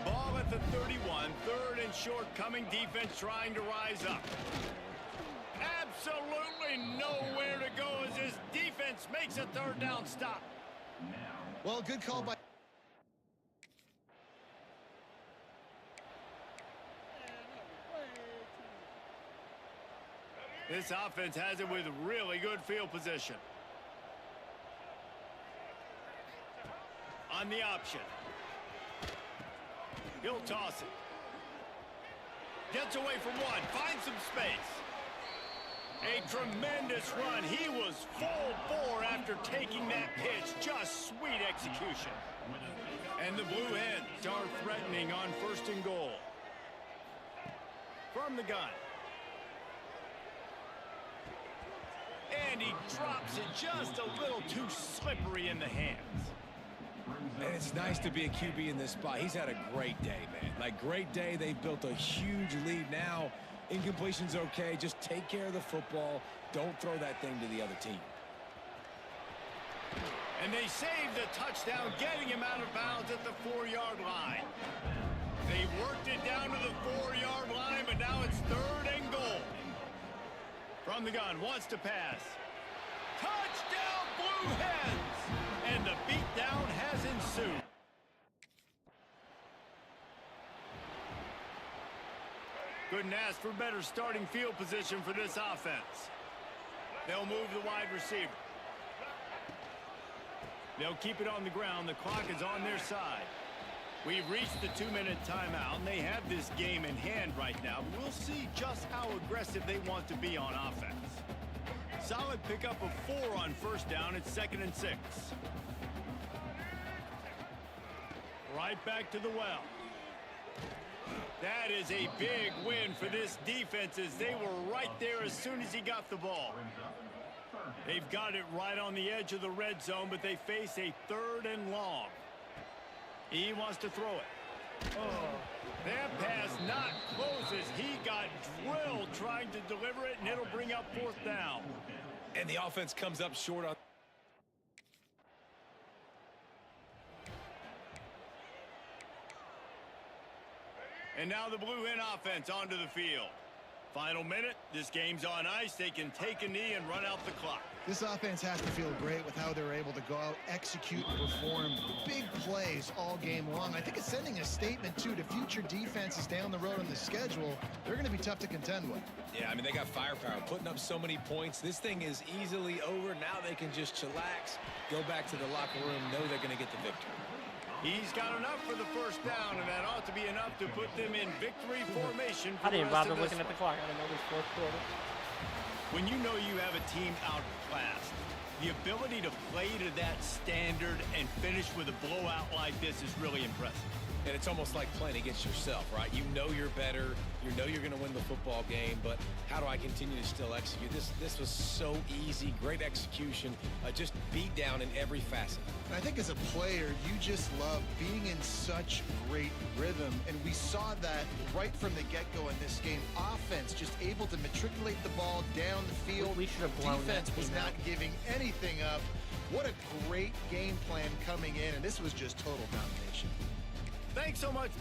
Ball at the 31, 3rd and short coming. Defense trying to rise up. Absolutely nowhere to go as this defense makes a 3rd down stop. Well, good call by... This offense has it with really good field position. On the option. He'll toss it. Gets away from one. Finds some space. A tremendous run. He was full bore after taking that pitch. Just sweet execution. And the Blue Hens are threatening on 1st and goal. From the gun. And he drops it just a little too slippery in the hands. And it's nice to be a QB in this spot. He's had a great day, man. Like, great day. They've built a huge lead now. Incompletion's okay. Just take care of the football. Don't throw that thing to the other team. And they saved the touchdown, getting him out of bounds at the 4-yard line. They worked it down to the 4-yard line, but now it's 3rd and goal. From the gun, wants to pass. Touchdown, Blue Hens! And the beatdown has ensued. Couldn't ask for better starting field position for this offense. They'll move the wide receiver. They'll keep it on the ground. The clock is on their side. We've reached the 2-minute timeout, and they have this game in hand right now. We'll see just how aggressive they want to be on offense. Solid pickup of 4 on 1st down. It's 2nd and 6. Right back to the well. That is a big win for this defense as they were right there as soon as he got the ball. They've got it right on the edge of the red zone, but they face a 3rd and long. He wants to throw it. Oh, that pass not close as he got drilled trying to deliver it, and it'll bring up 4th down. And the offense comes up short on. And now the Blue Hen offense onto the field. Final minute. This game's on ice. They can take a knee and run out the clock. This offense has to feel great with how they're able to go out, execute, and perform big plays all game long. I think it's sending a statement, too, to future defenses down the road on the schedule. They're going to be tough to contend with. Yeah, I mean, they got firepower, putting up so many points. This thing is easily over. Now they can just chillax, go back to the locker room, know they're going to get the victory. He's got enough for the 1st down, and that ought to be enough to put them in victory formation for I didn't the rest bother of this looking at the clock. I didn't know it was 4th quarter. When you know you have a team outclassed, the ability to play to that standard and finish with a blowout like this is really impressive. And it's almost like playing against yourself, right? You know you're better. You know you're going to win the football game, but how do I continue to still execute? This was so easy. Great execution. Just beat down in every facet. I think as a player, you just love being in such great rhythm, and we saw that right from the get-go in this game. Offense just able to matriculate the ball down the field. We should have blown Defense that was team not out. giving anything up. What a great game plan coming in, and this was just total domination. Thanks so much.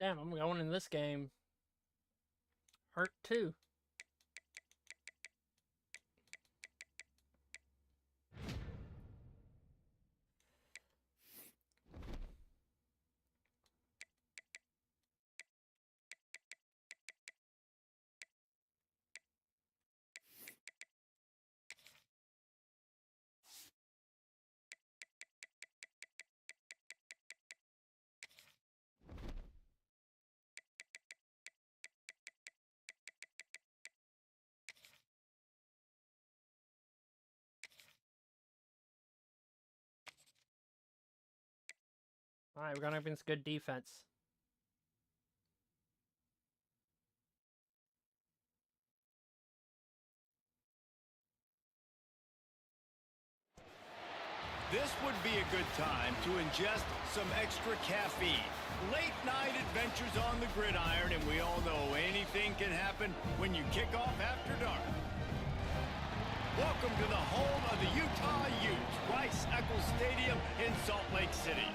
Damn, I'm going in this game hurt too. All right, we're going against good defense. This would be a good time to ingest some extra caffeine. Late night adventures on the gridiron, and we all know anything can happen when you kick off after dark. Welcome to the home of the Utah Utes, Rice-Eccles Stadium in Salt Lake City.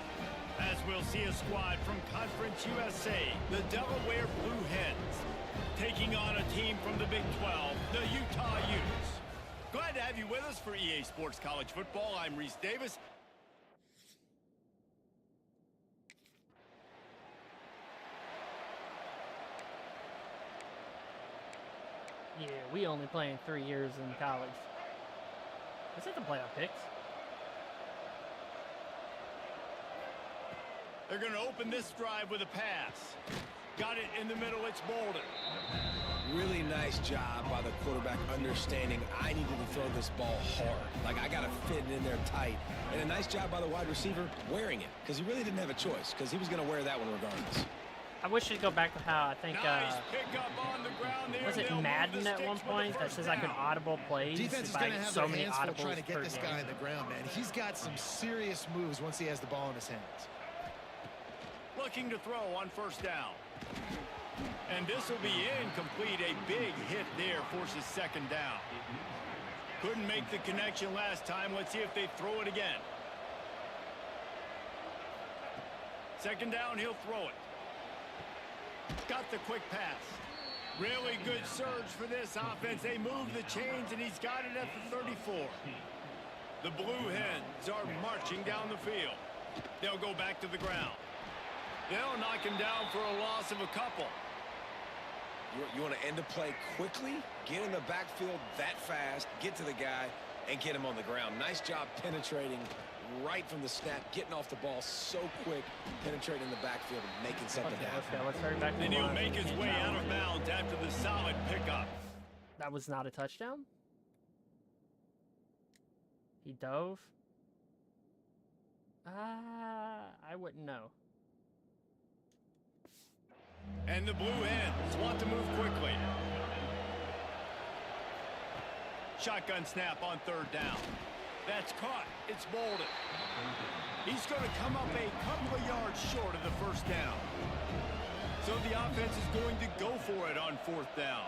As we'll see a squad from Conference USA, the Delaware Blue Hens, taking on a team from the Big 12, the Utah Utes. Glad to have you with us for EA Sports College Football. I'm Reese Davis. Yeah, we only playing 3 years in college. Is it the playoff picks? They're going to open this drive with a pass. Got it in the middle. It's Bolden. Really nice job by the quarterback understanding I needed to throw this ball hard. Like, I got to fit it in there tight. And a nice job by the wide receiver wearing it, because he really didn't have a choice, because he was going to wear that one regardless. I wish you'd go back to how I think, Nice pickup on the ground there. was it They'll move Madden the at one sticks with point the that first says I could down. audible plays? Defense is if I going to get have so their many hands full audibles trying to get per this game. guy on the ground, man. He's got some serious moves once he has the ball in his hands. Looking to throw on first down. And this will be incomplete. A big hit there forces second down. Couldn't make the connection last time. Let's see if they throw it again. Second down, he'll throw it. Got the quick pass. Really good surge for this offense. They move the chains, and he's got it at the 34. The Blue Hens are marching down the field. They'll go back to the ground. They'll knock him down for a loss of a couple. You want to end the play quickly, get in the backfield that fast, get to the guy, and get him on the ground. Nice job penetrating right from the snap, getting off the ball so quick, penetrating the backfield and making something Okay, happen. let's hurry back to And the he'll line. make his way out of bounds after the solid pickup. That was not a touchdown? He dove? I wouldn't know. And the Blue Hens want to move quickly. Shotgun snap on third down. That's caught. It's Bolden. He's going to come up a couple of yards short of the first down. So the offense is going to go for it on fourth down.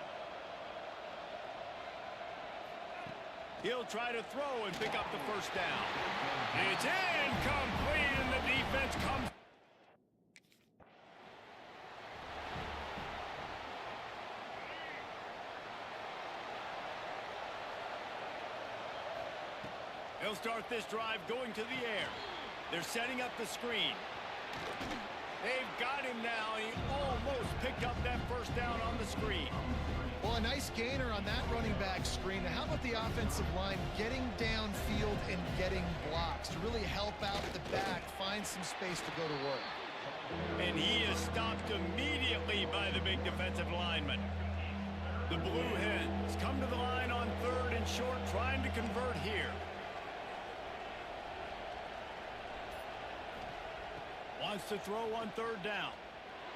He'll try to throw and pick up the first down. It's incomplete, and the defense comes. They'll start this drive going to the air. They're setting up the screen. They've got him now. He almost picked up that first down on the screen. Well, a nice gainer on that running back screen. Now, how about the offensive line getting downfield and getting blocks to really help out the back, find some space to go to work? And he is stopped immediately by the big defensive lineman. The Blue Hens come to the line on third and short, trying to convert here. Wants to throw on third down.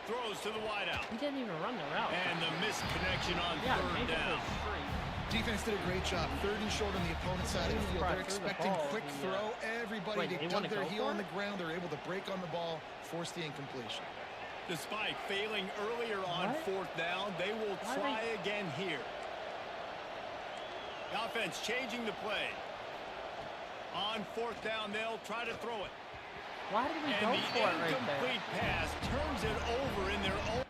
Throws to the wideout. He didn't even run the route. And the missed connection on Yeah, third make it down. go straight. Defense did a great job. Third and short on the opponent's side of the field. They're Probably threw the expecting ball. quick throw. Everybody, Wait, they they wanna dug their go heel for on it? the ground. They're able to break on the ball, force the incompletion. Despite failing earlier on What? fourth down, they will Why try they- again here. The offense changing the play. On fourth down, they'll try to throw it. Why did we And go the for it right there? incomplete pass turns it over in their own.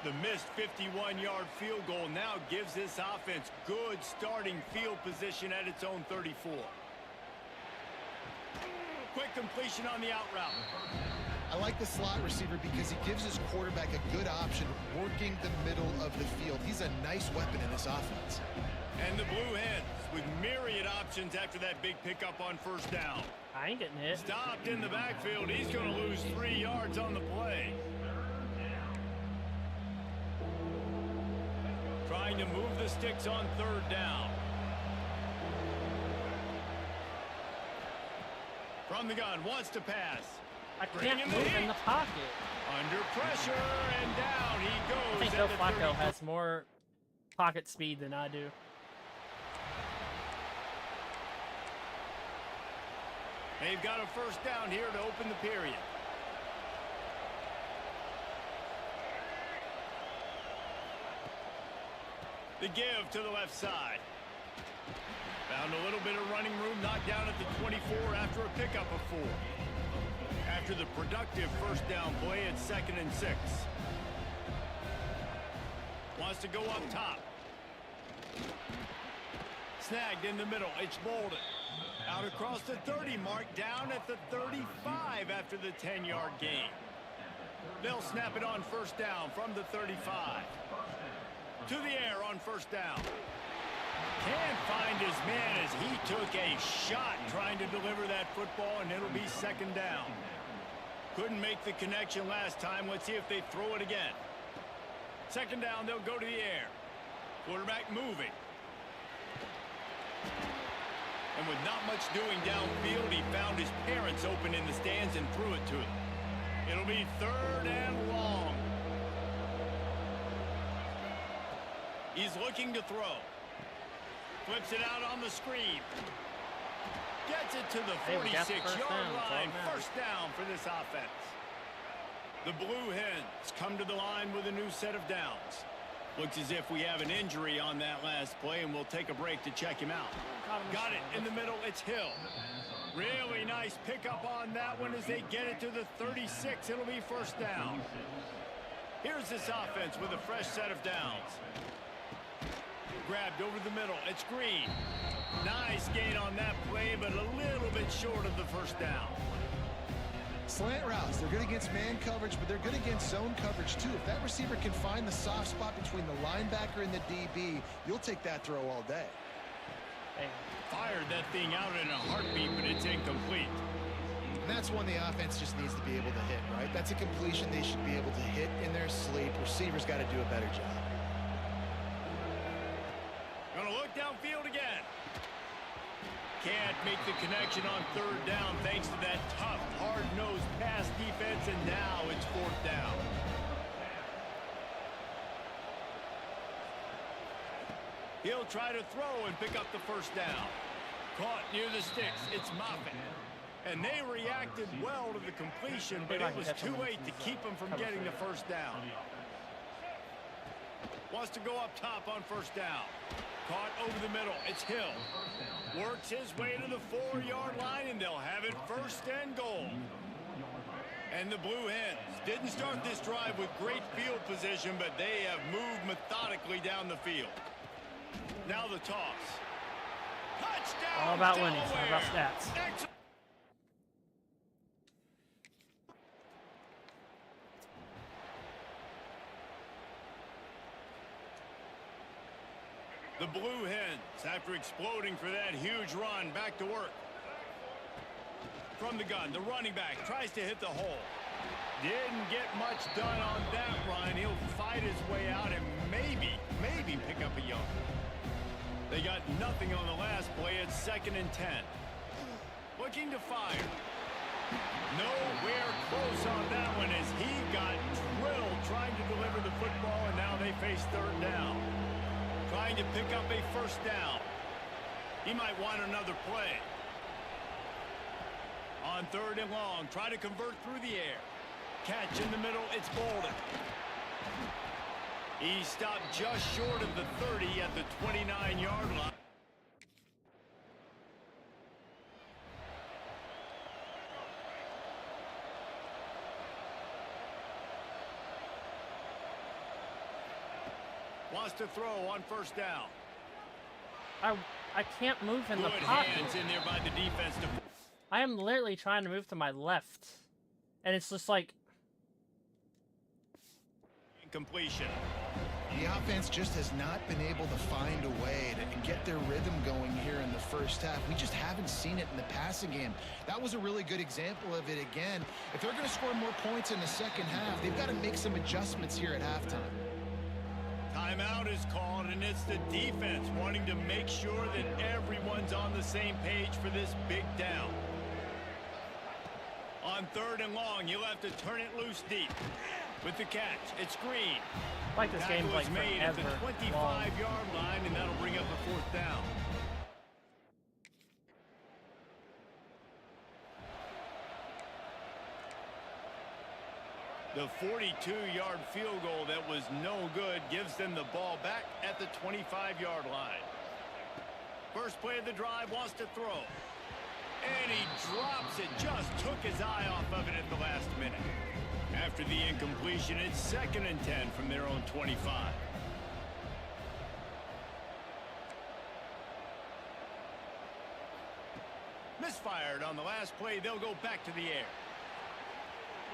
The missed 51-yard field goal now gives this offense good starting field position at its own 34. Quick completion on the out route. I like the slot receiver because he gives his quarterback a good option working the middle of the field. He's a nice weapon in this offense. And the Blue Hens with myriad options after that big pickup on first down. I ain't getting hit. Stopped in the backfield. He's going to lose 3 yards on the play. Trying to move the sticks on third down. From the gun, wants to pass. I can't Bringing the move in heat. the pocket. Under pressure, and down he goes. I think at Joe the Flacco 30. has more pocket speed than I do. They've got a first down here to open the period. The give to the left side. Found a little bit of running room, knocked down at the 24 after a pickup of 4. After the productive first down play, it's 2nd and 6. Wants to go up top. Snagged in the middle. It's Bolden. Out across the 30 mark, down at the 35 after the 10-yard gain. They'll snap it on first down from the 35. To the air on first down. Can't find his man as he took a shot trying to deliver that football, and it'll be 2nd down. Couldn't make the connection last time. Let's see if they throw it again. 2nd down, they'll go to the air. Quarterback moving. And with not much doing downfield, he found his parents open in the stands and threw it to them. It'll be 3rd and long. He's looking to throw. Flips it out on the screen. Gets it to the 46-yard line. First down for this offense. The Blue Hens come to the line with a new set of downs. Looks as if we have an injury on that last play, and we'll take a break to check him out. Got it in the middle. It's Hill. Really nice pickup on that one as they get it to the 36. It'll be first down. Here's this offense with a fresh set of downs. Grabbed over the middle. It's Green. Nice gain on that play, but a little bit short of the first down. Slant routes, they're good against man coverage, but they're good against zone coverage too. If that receiver can find the soft spot between the linebacker and the DB, you'll take that throw all day. Fired that thing out in a heartbeat, but it's incomplete. And that's one the offense just needs to be able to hit, right? That's a completion they should be able to hit in their sleep. Receivers got to do a better job. Gonna look downfield again. Can't make the connection on 3rd down thanks to that tough, hard-nosed pass defense, and now it's 4th down. He'll try to throw and pick up the first down. Caught near the sticks. It's Moffitt. And they reacted well to the completion, but it was too late to keep him from getting the first down. Wants to go up top on first down. Caught over the middle. It's Hill. Works his way to the 4-yard line, and they'll have it 1st and goal. And the Blue Hens didn't start this drive with great field position, but they have moved methodically down the field. Now the toss. Touchdown, All about winning, Delaware. all about stats. Excellent. The Blue Hens, after exploding for that huge run, back to work. From the gun, the running back tries to hit the hole. Didn't get much done on that run. He'll fight his way out and maybe pick up a yard. They got nothing on the last play. It's 2nd and 10. Looking to fire. Nowhere close on that one as he got drilled trying to deliver the football, and now they face 3rd down. Trying to pick up a first down. He might want another play. On 3rd and long, try to convert through the air. Catch in the middle, it's Bolden. He stopped just short of the 30 at the 29-yard line. Wants to throw on first down. I can't move in the Good pocket. hands in there by the defense. I am literally trying to move to my left. And it's just like... Completion. The offense just has not been able to find a way to get their rhythm going here in the first half. We just haven't seen it in the passing game. That was a really good example of it again. If they're going to score more points in the second half, they've got to make some adjustments here at halftime. Timeout is called, and it's the defense wanting to make sure that everyone's on the same page for this big down. On 3rd and long, you'll have to turn it loose deep. With the catch, it's Green. I like this game like made at the forever 25-yard line, and that'll bring up the 4th down. The 42-yard field goal that was no good gives them the ball back at the 25-yard line. First play of the drive, wants to throw. And he drops it, just took his eye off of it at the last minute. After the incompletion, it's 2nd and 10 from their own 25. Misfired on the last play, they'll go back to the air.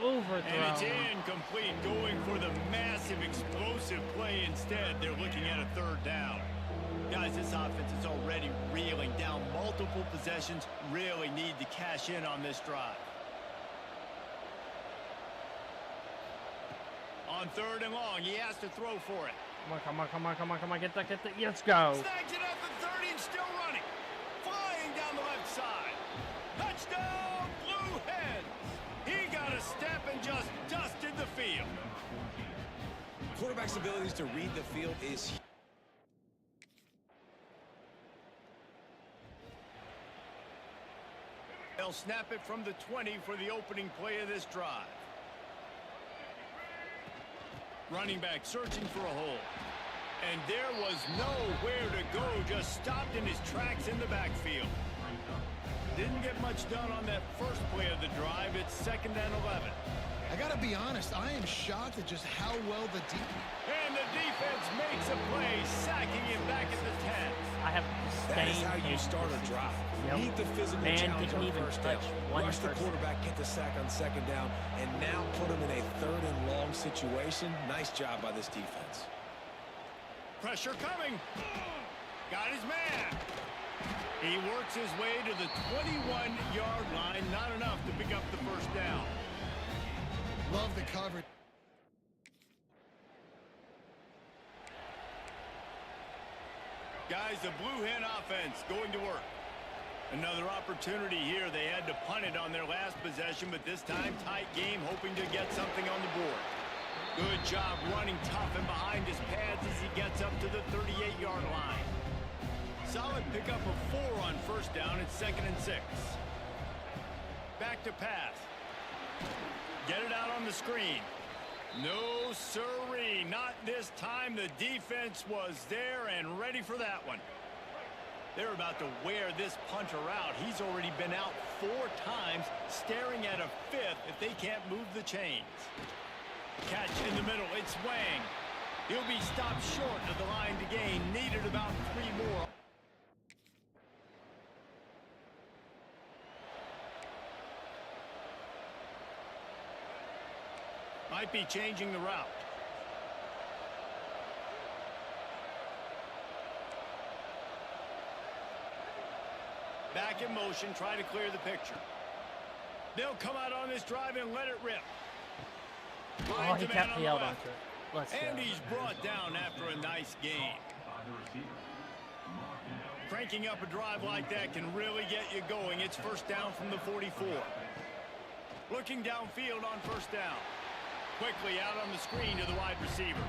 Overthrow. And it's incomplete, going for the massive explosive play instead. They're looking at a 3rd down. Guys, this offense is already reeling down multiple possessions. Really need to cash in on this drive. On 3rd and long, he has to throw for it. Come on. Get that. Let's go. Snags it up at 30 and still running. Flying down the left side. Touchdown, Blue Hens. He got a step and just dusted the field. Quarterback's abilities to read the field is huge. They'll snap it from the 20 for the opening play of this drive. Running back searching for a hole. And there was nowhere to go, just stopped in his tracks in the backfield. Didn't get much done on that first play of the drive. It's 2nd and 11. I got to be honest, I am shocked at just how well the And the defense makes a play, sacking him back at the 10. I have That is sustained how you patience start with a this. drive. Yep. Meet the physical Man challenge didn't on even 1st down. touch one Rush the person. quarterback, get the sack on 2nd down, and now put him in a 3rd and long situation. Nice job by this defense. Pressure coming. Got his man. He works his way to the 21-yard line. Not enough to pick up the 1st down. love the coverage. Guys, the Blue Hen offense going to work. Another opportunity here. They had to punt it on their last possession, but this time tight game, hoping to get something on the board. Good job running tough and behind his pads as he gets up to the 38-yard line. Solid pickup of 4 on 1st down. It's 2nd and 6. Back to pass. Get it out on the screen. No siree, not this time. The defense was there and ready for that one. They're about to wear this punter out. He's already been out 4 times, staring at a 5th if they can't move the chains. Catch in the middle, it's Wang. He'll be stopped short of the line to gain. Needed about 3 more. Might be changing the route. Back in motion, try to clear the picture. They'll come out on this drive and let it rip. Oh, he kept held onto it. Let's go. And he's brought down after a nice gain. Cranking up a drive like that can really get you going. It's 1st down from the 44. Looking downfield on 1st down. Quickly out on the screen to the wide receiver.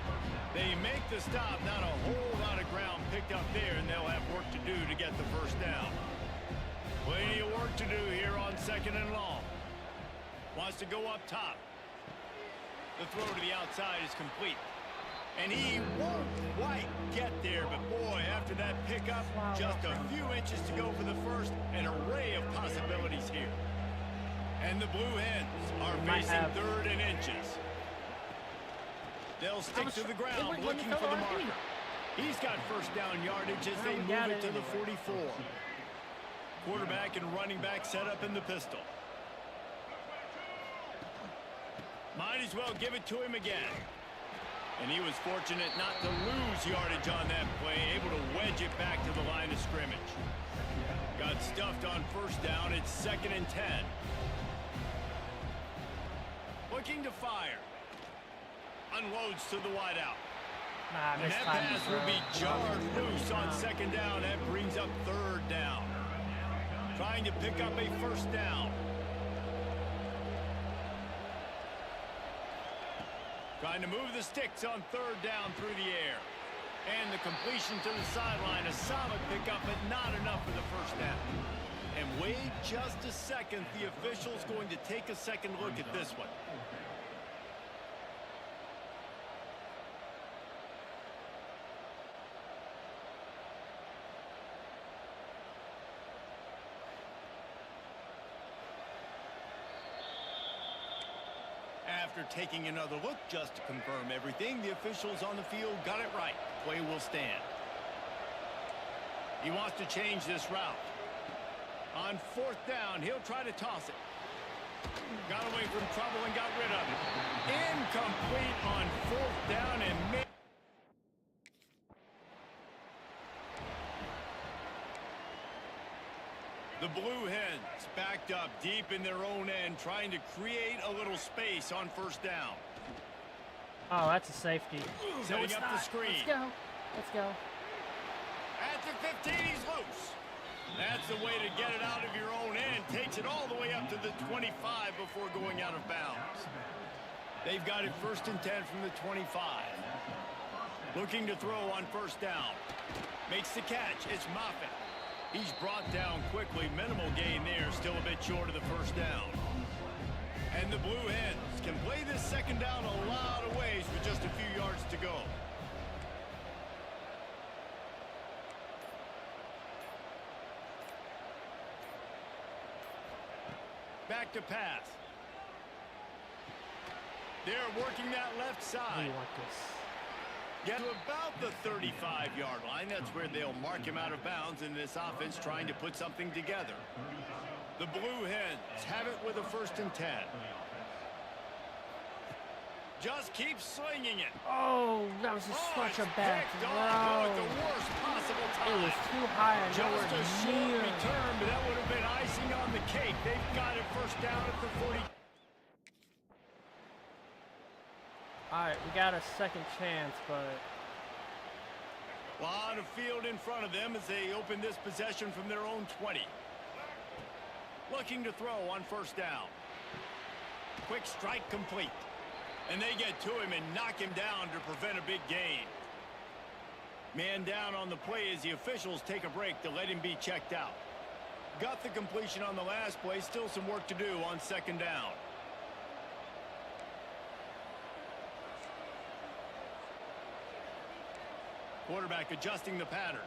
They make the stop. Not a whole lot of ground picked up there, and they'll have work to do to get the 1st down. Plenty of work to do here on 2nd and long. Wants to go up top. The throw to the outside is complete. And he won't quite get there, but boy, after that pickup, just a few inches to go for the 1st. An array of possibilities here. And the Blue Hens are facing 3rd and inches. They'll stick to the ground, looking for the marker. He's got 1st down yardage as they move it to the 44. Quarterback and running back set up in the pistol. Might as well give it to him again. And he was fortunate not to lose yardage on that play, able to wedge it back to the line of scrimmage. Got stuffed on 1st down. It's 2nd and 10. Looking to fire. Unloads to the wideout. And that pass will be jarred loose on 2nd down. That brings up 3rd down. Trying to pick up a 1st down. Trying to move the sticks on third down through the air. And the completion to the sideline. A solid pickup, but not enough for the first down. And wait just a second. The official's going to take a second look at this one. After taking another look just to confirm everything, the officials on the field got it right. Play will stand. He wants to change this route. On fourth down, he'll try to toss it. Got away from trouble and got rid of it. Incomplete on fourth down and made. The Blue Hens backed up deep in their own end, trying to create a little space on first down. Oh, that's a safety. Setting up the screen. Let's go. Let's go. At the 15, he's loose. That's the way to get it out of your own end. Takes it all the way up to the 25 before going out of bounds. They've got it 1st and 10 from the 25. Looking to throw on first down. Makes the catch. It's Moffitt. He's brought down quickly. Minimal gain there. Still a bit short of the first down. And the Blue Hens can play this second down a lot of ways with just a few yards to go. Back to pass. They're working that left side. We want this. Get to about the 35-yard line. That's where they'll mark him out of bounds in this offense trying to put something together. The Blue Hens have it with a 1st and 10. Just keep slinging it. Oh, that was just such a bad throw. At the worst possible time. It was too high and Just nowhere a short near. return, but that would have been icing on the cake. They've got it 1st down at the 40. Alright, we got a second chance, but A lot of field in front of them as they open this possession from their own 20. Looking to throw on first down. Quick strike complete. And they get to him and knock him down to prevent a big gain. Man down on the play as the officials take a break to let him be checked out. Got the completion on the last play. Still some work to do on second down. Quarterback adjusting the pattern.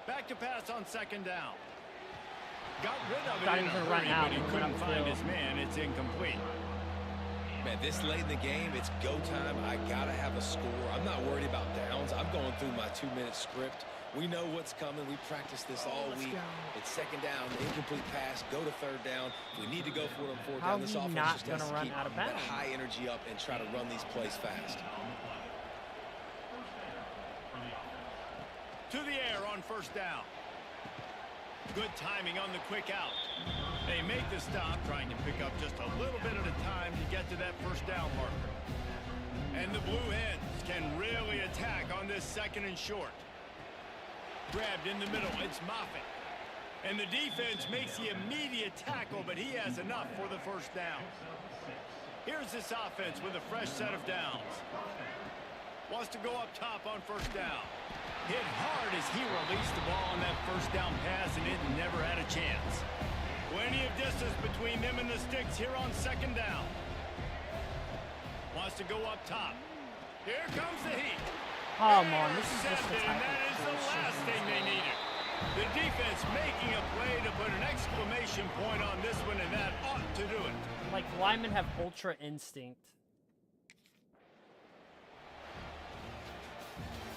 Back to pass on second down. Got rid of it in a hurry, but he couldn't find his man. It's incomplete. Man, this late in the game, it's go time. I got to have a score. I'm not worried about downs. I'm going through my 2-minute script. We know what's coming. We practiced this all week. It's second down, incomplete pass, go to third down. We need to go for it on fourth down. This offense just has to keep that high energy up and try to run these plays fast. To the air on first down. Good timing on the quick out. They make the stop, trying to pick up just a little bit at a time to get to that first down marker. And the Blue Hens can really attack on this 2nd and short. Grabbed in the middle, it's Moffitt. And the defense makes the immediate tackle, but he has enough for the first down. Here's this offense with a fresh set of downs. Wants to go up top on first down. Hit hard as he released the ball on that first down pass, and it never had a chance. Plenty of distance between them and the sticks here on second down. Wants to go up top. Here comes the heat. come on, this is just the And type that is the last thing they needed. The defense making a play to put an exclamation point on this one, and that ought to do it. Like, linemen have ultra instinct.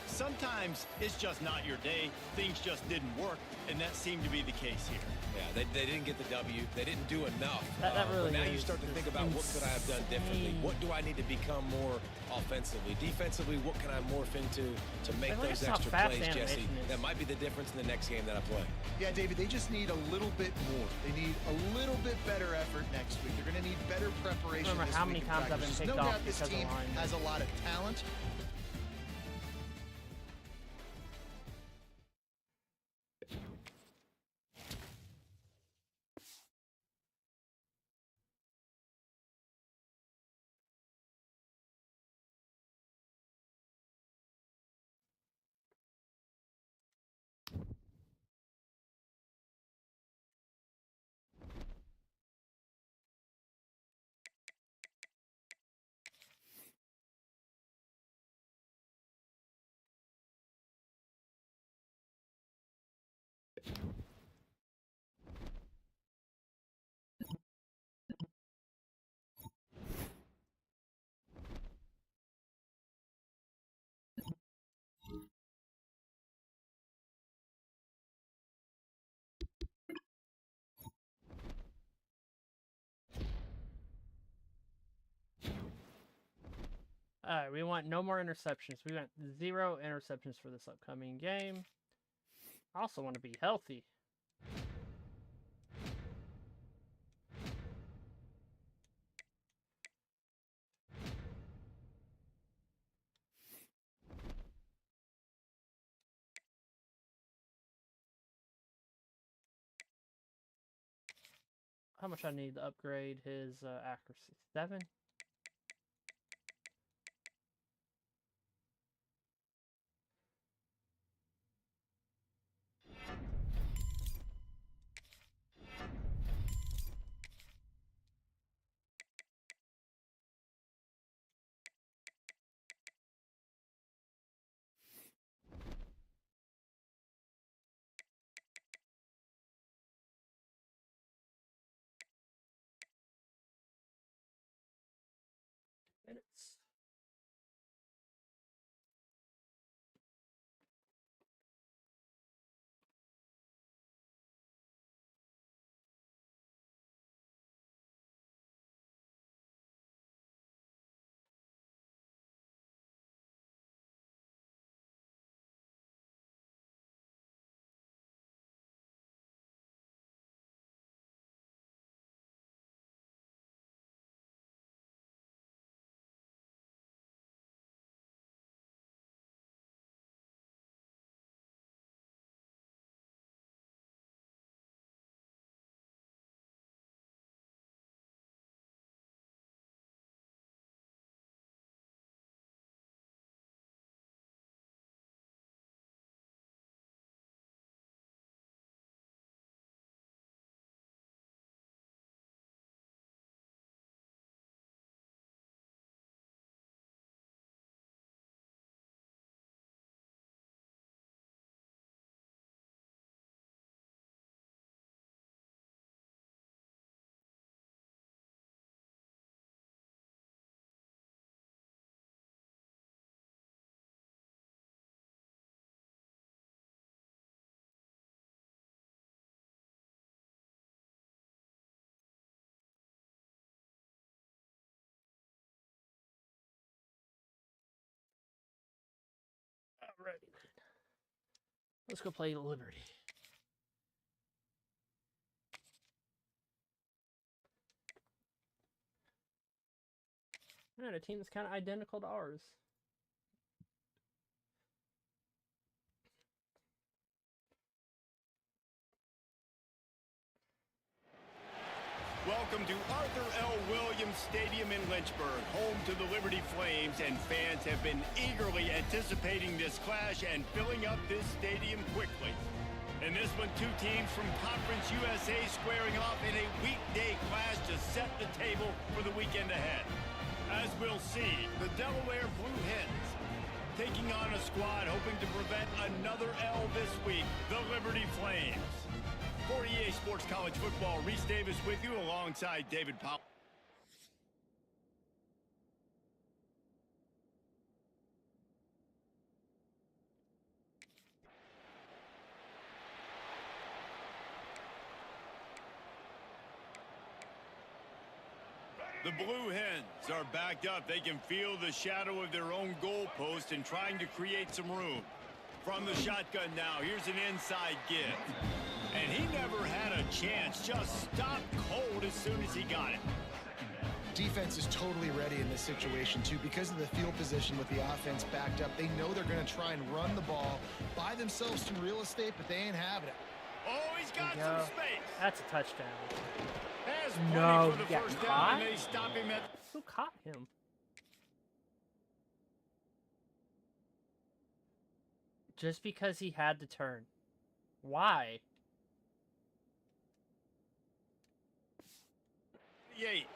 Sometimes it's just not your day. Things just didn't work, and that seemed to be the case here. Yeah, they didn't get the W. They didn't do enough. That really but now you is start to think about what could I have done differently? insane. What do I need to become more offensively? Defensively, what can I morph into to make Like, those look at how extra fast plays, the Jesse? animation is. That might be the difference in the next game that I play. Yeah, David, they just need a little bit more. They need a little bit better effort next week. They're going to need better preparation Remember this how week many in times I've been practice. picked No off doubt this because of team linemen. has a lot of talent. All right, we want no more interceptions. We want 0 interceptions for this upcoming game. I also want to be healthy. How much I need to upgrade his accuracy? 7? Minutes. Alrighty. Let's go play Liberty. Man, a team that's kind of identical to ours. Welcome to Arthur L. Williams Stadium in Lynchburg, home to the Liberty Flames, and fans have been eagerly anticipating this clash and filling up this stadium quickly. In this one, 2 teams from Conference USA squaring off in a weekday clash to set the table for the weekend ahead. As we'll see, the Delaware Blue Hens taking on a squad hoping to prevent another L this week, the Liberty Flames. For EA Sports College Football, Reese Davis with you alongside David Powell. The Blue Hens are backed up. They can feel the shadow of their own goalpost and trying to create some room. From the shotgun now, here's an inside give. And he never had a chance, just stopped cold as soon as he got it. Defense is totally ready in this situation, too. Because of the field position with the offense backed up, they know they're going to try and run the ball, buy themselves some real estate, but they ain't having it. Oh, he's got some space. That's a touchdown. Has No, for the yeah, first caught? down, and they stop him at... Who caught him? Just because he had to turn. Why? 8.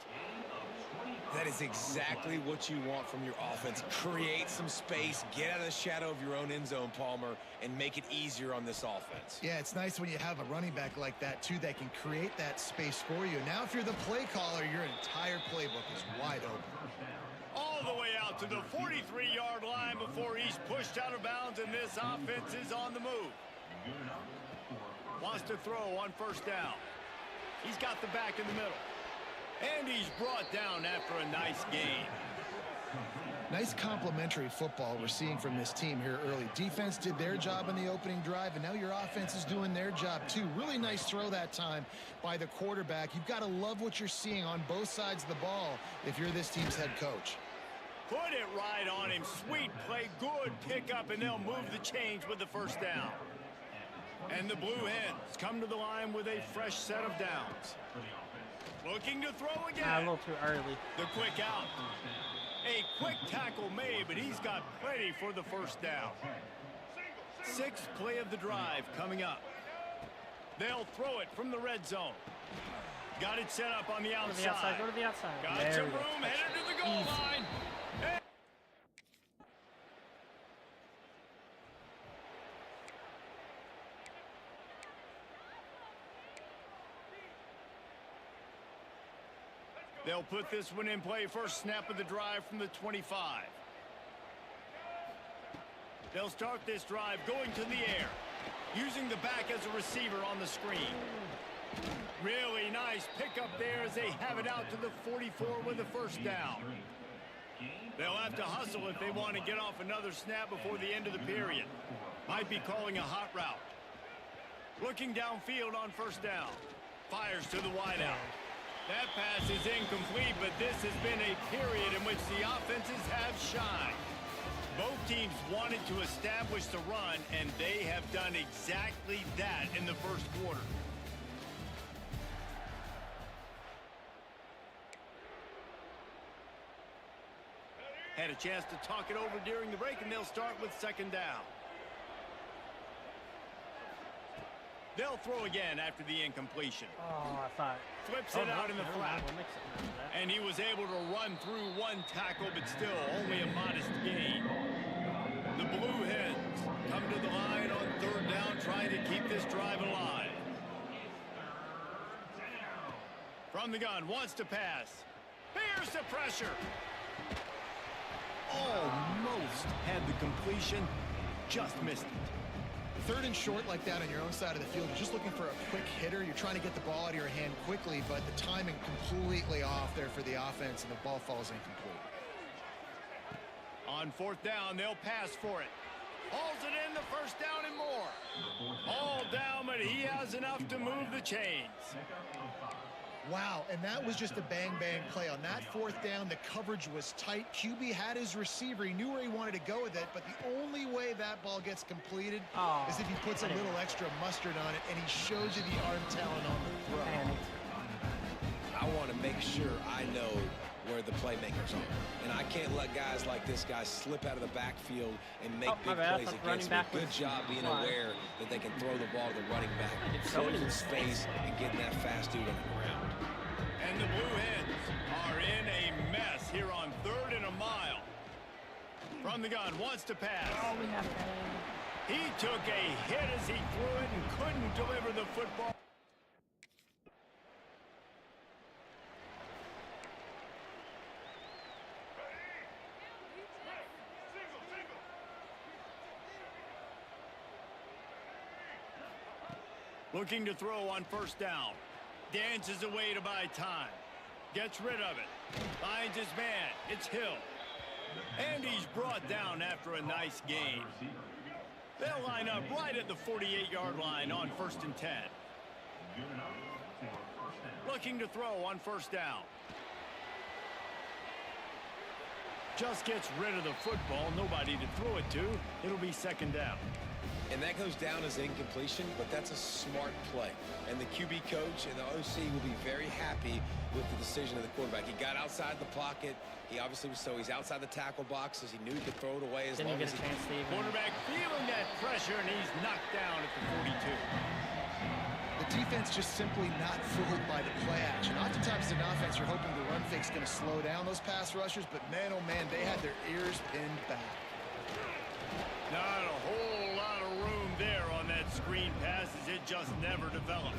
That is exactly what you want from your offense. Create some space, get out of the shadow of your own end zone, Palmer, and make it easier on this offense. Yeah, it's nice when you have a running back like that, too, that can create that space for you. Now, if you're the play caller, your entire playbook is wide open. All the way out to the 43-yard line before he's pushed out of bounds, and this offense is on the move. Wants to throw on first down. He's got the back in the middle. And he's brought down after a nice gain. Nice complementary football we're seeing from this team here early. Defense did their job in the opening drive, and now your offense is doing their job too. Really nice throw that time by the quarterback. You've got to love what you're seeing on both sides of the ball if you're this team's head coach. Put it right on him. Sweet play. Good pickup, and they'll move the chains with the first down. And the Blue Hens come to the line with a fresh set of downs. Looking to throw again. A little too early. The quick out. A quick tackle made, but he's got plenty for the first down. Sixth play of the drive coming up. They'll throw it from the red zone. Got it set up on the outside. Go to the outside. Got some room, headed to the goal line. They'll put this one in play. First snap of the drive from the 25. They'll start this drive going to the air, using the back as a receiver on the screen. Really nice pickup there as they have it out to the 44 with the first down. They'll have to hustle if they want to get off another snap before the end of the period. Might be calling a hot route. Looking downfield on first down. Fires to the wideout. That pass is incomplete, but this has been a period in which the offenses have shined. Both teams wanted to establish the run, and they have done exactly that in the first quarter. Had a chance to talk it over during the break, and they'll start with second down. They'll throw again after the incompletion. Oh, I thought. Flips it out in the flat. And he was able to run through one tackle, but still only a modest gain. The Blue Hens come to the line on third down, trying to keep this drive alive. From the gun, wants to pass. Here's the pressure. Almost had the completion, just missed it. Third and short like that on your own side of the field, you're just looking for a quick hitter. You're trying to get the ball out of your hand quickly, but the timing completely off there for the offense, and the ball falls incomplete. On fourth down, they'll pass for it. Hauls it in, the first down and more. All down, but he has enough to move the chains. Wow, and that was just a bang-bang play. On that fourth down, the coverage was tight. QB had his receiver. He knew where he wanted to go with it, but the only way that ball gets completed is if he puts a little extra mustard on it, and he shows you the arm talent on the throw. I want to make sure I know where the playmakers are. And I can't let guys like this guy slip out of the backfield and make big plays against me. Good job being aware that they can throw the ball to the running back, closing space, and getting that fast dude on the ground. And the Blue Hens are in a mess here on third and a mile. From the gun, wants to pass. He took a hit as he threw it and couldn't deliver the football. Looking to throw on first down. Dances away to buy time. Gets rid of it. Finds his man. It's Hill. And he's brought down after a nice gain. They'll line up right at the 48-yard line on 1st and 10. Looking to throw on first down. Just gets rid of the football. Nobody to throw it to. It'll be second down. And that goes down as incompletion, but that's a smart play. And the QB coach and the OC will be very happy with the decision of the quarterback. He got outside the pocket. He obviously he's outside the tackle box as he knew he could throw it away as long as he can. Quarterback feeling that pressure, and he's knocked down at the 42. The defense just simply not fooled by the play action. Oftentimes as an offense, you're hoping the run fake's going to slow down those pass rushers, but man, oh man, they had their ears pinned back. Not a whole lot of room there on that screen pass as it just never developed.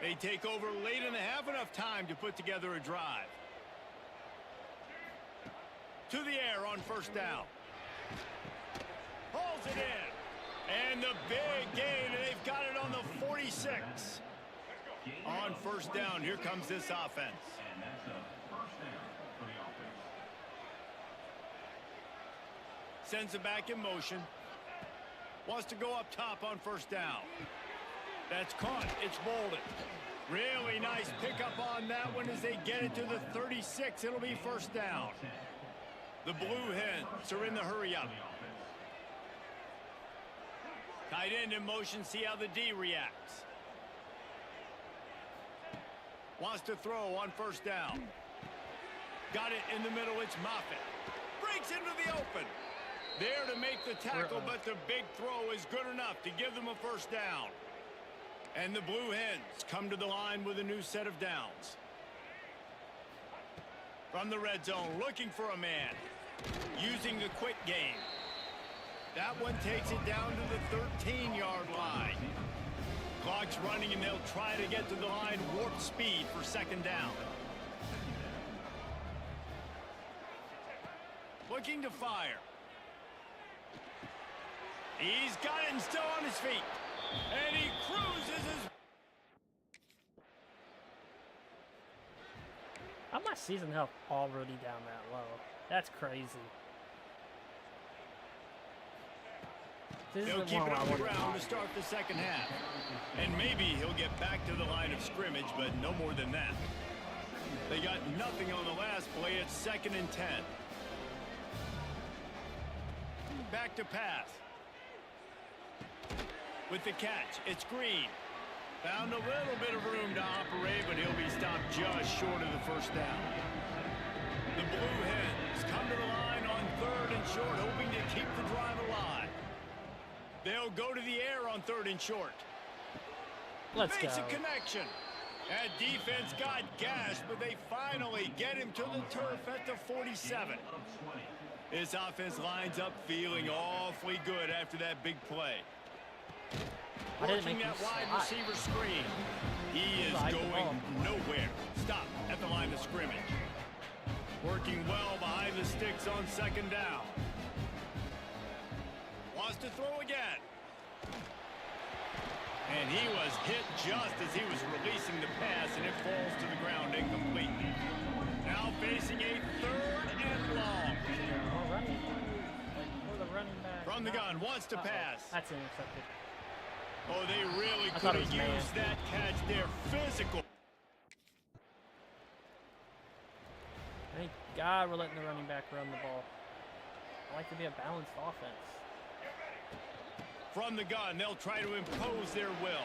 They take over late in the half, enough time to put together a drive. To the air on first down. Hauls it in. And the big gain, and they've got it on the 46. On first down, here comes this offense. And that's a first down for the offense. Sends it back in motion. Wants to go up top on first down. That's caught. It's Bolden. Really nice pickup on that one as they get it to the 36. It'll be first down. The Blue Hens are in the hurry up. Tight end in motion. See how the D reacts. Wants to throw on first down. Got it in the middle. It's Moffitt. Breaks into the open. There to make the tackle, but the big throw is good enough to give them a first down. And the Blue Hens come to the line with a new set of downs. From the red zone, looking for a man. Using the quick game. That one takes it down to the 13-yard line. Clock's running, and they'll try to get to the line warp speed for second down. Looking to fire. He's got it and still on his feet. And he cruises his... How's my season health already down that low? That's crazy. This He'll is keep it one I on the wanna ground buy. to start the second half. And maybe he'll get back to the line of scrimmage, but no more than that. They got nothing on the last play. It's 2nd and 10. Back to pass. With the catch, it's Green. Found a little bit of room to operate, but he'll be stopped just short of the first down. The Blue Hens come to the line on 3rd and short, hoping to keep the drive alive. They'll go to the air on 3rd and short. Let's go. Makes a connection. That defense got gashed, but they finally get him to the turf at the 47. This offense lines up feeling awfully good after that big play. I didn't Working make that him wide slide. receiver screen. He is Slide the going ball. nowhere. Stop at the line of scrimmage. Working well behind the sticks on second down. Wants to throw again. And he was hit just as he was releasing the pass, and it falls to the ground incomplete. Now facing a 3rd and long. More running. For the running back. From the gun, wants to pass. That's intercepted. Oh, they really I thought could it have was used that catch there. Physical. Thank God we're letting the running back run the ball. I like to be a balanced offense. From the gun, they'll try to impose their will.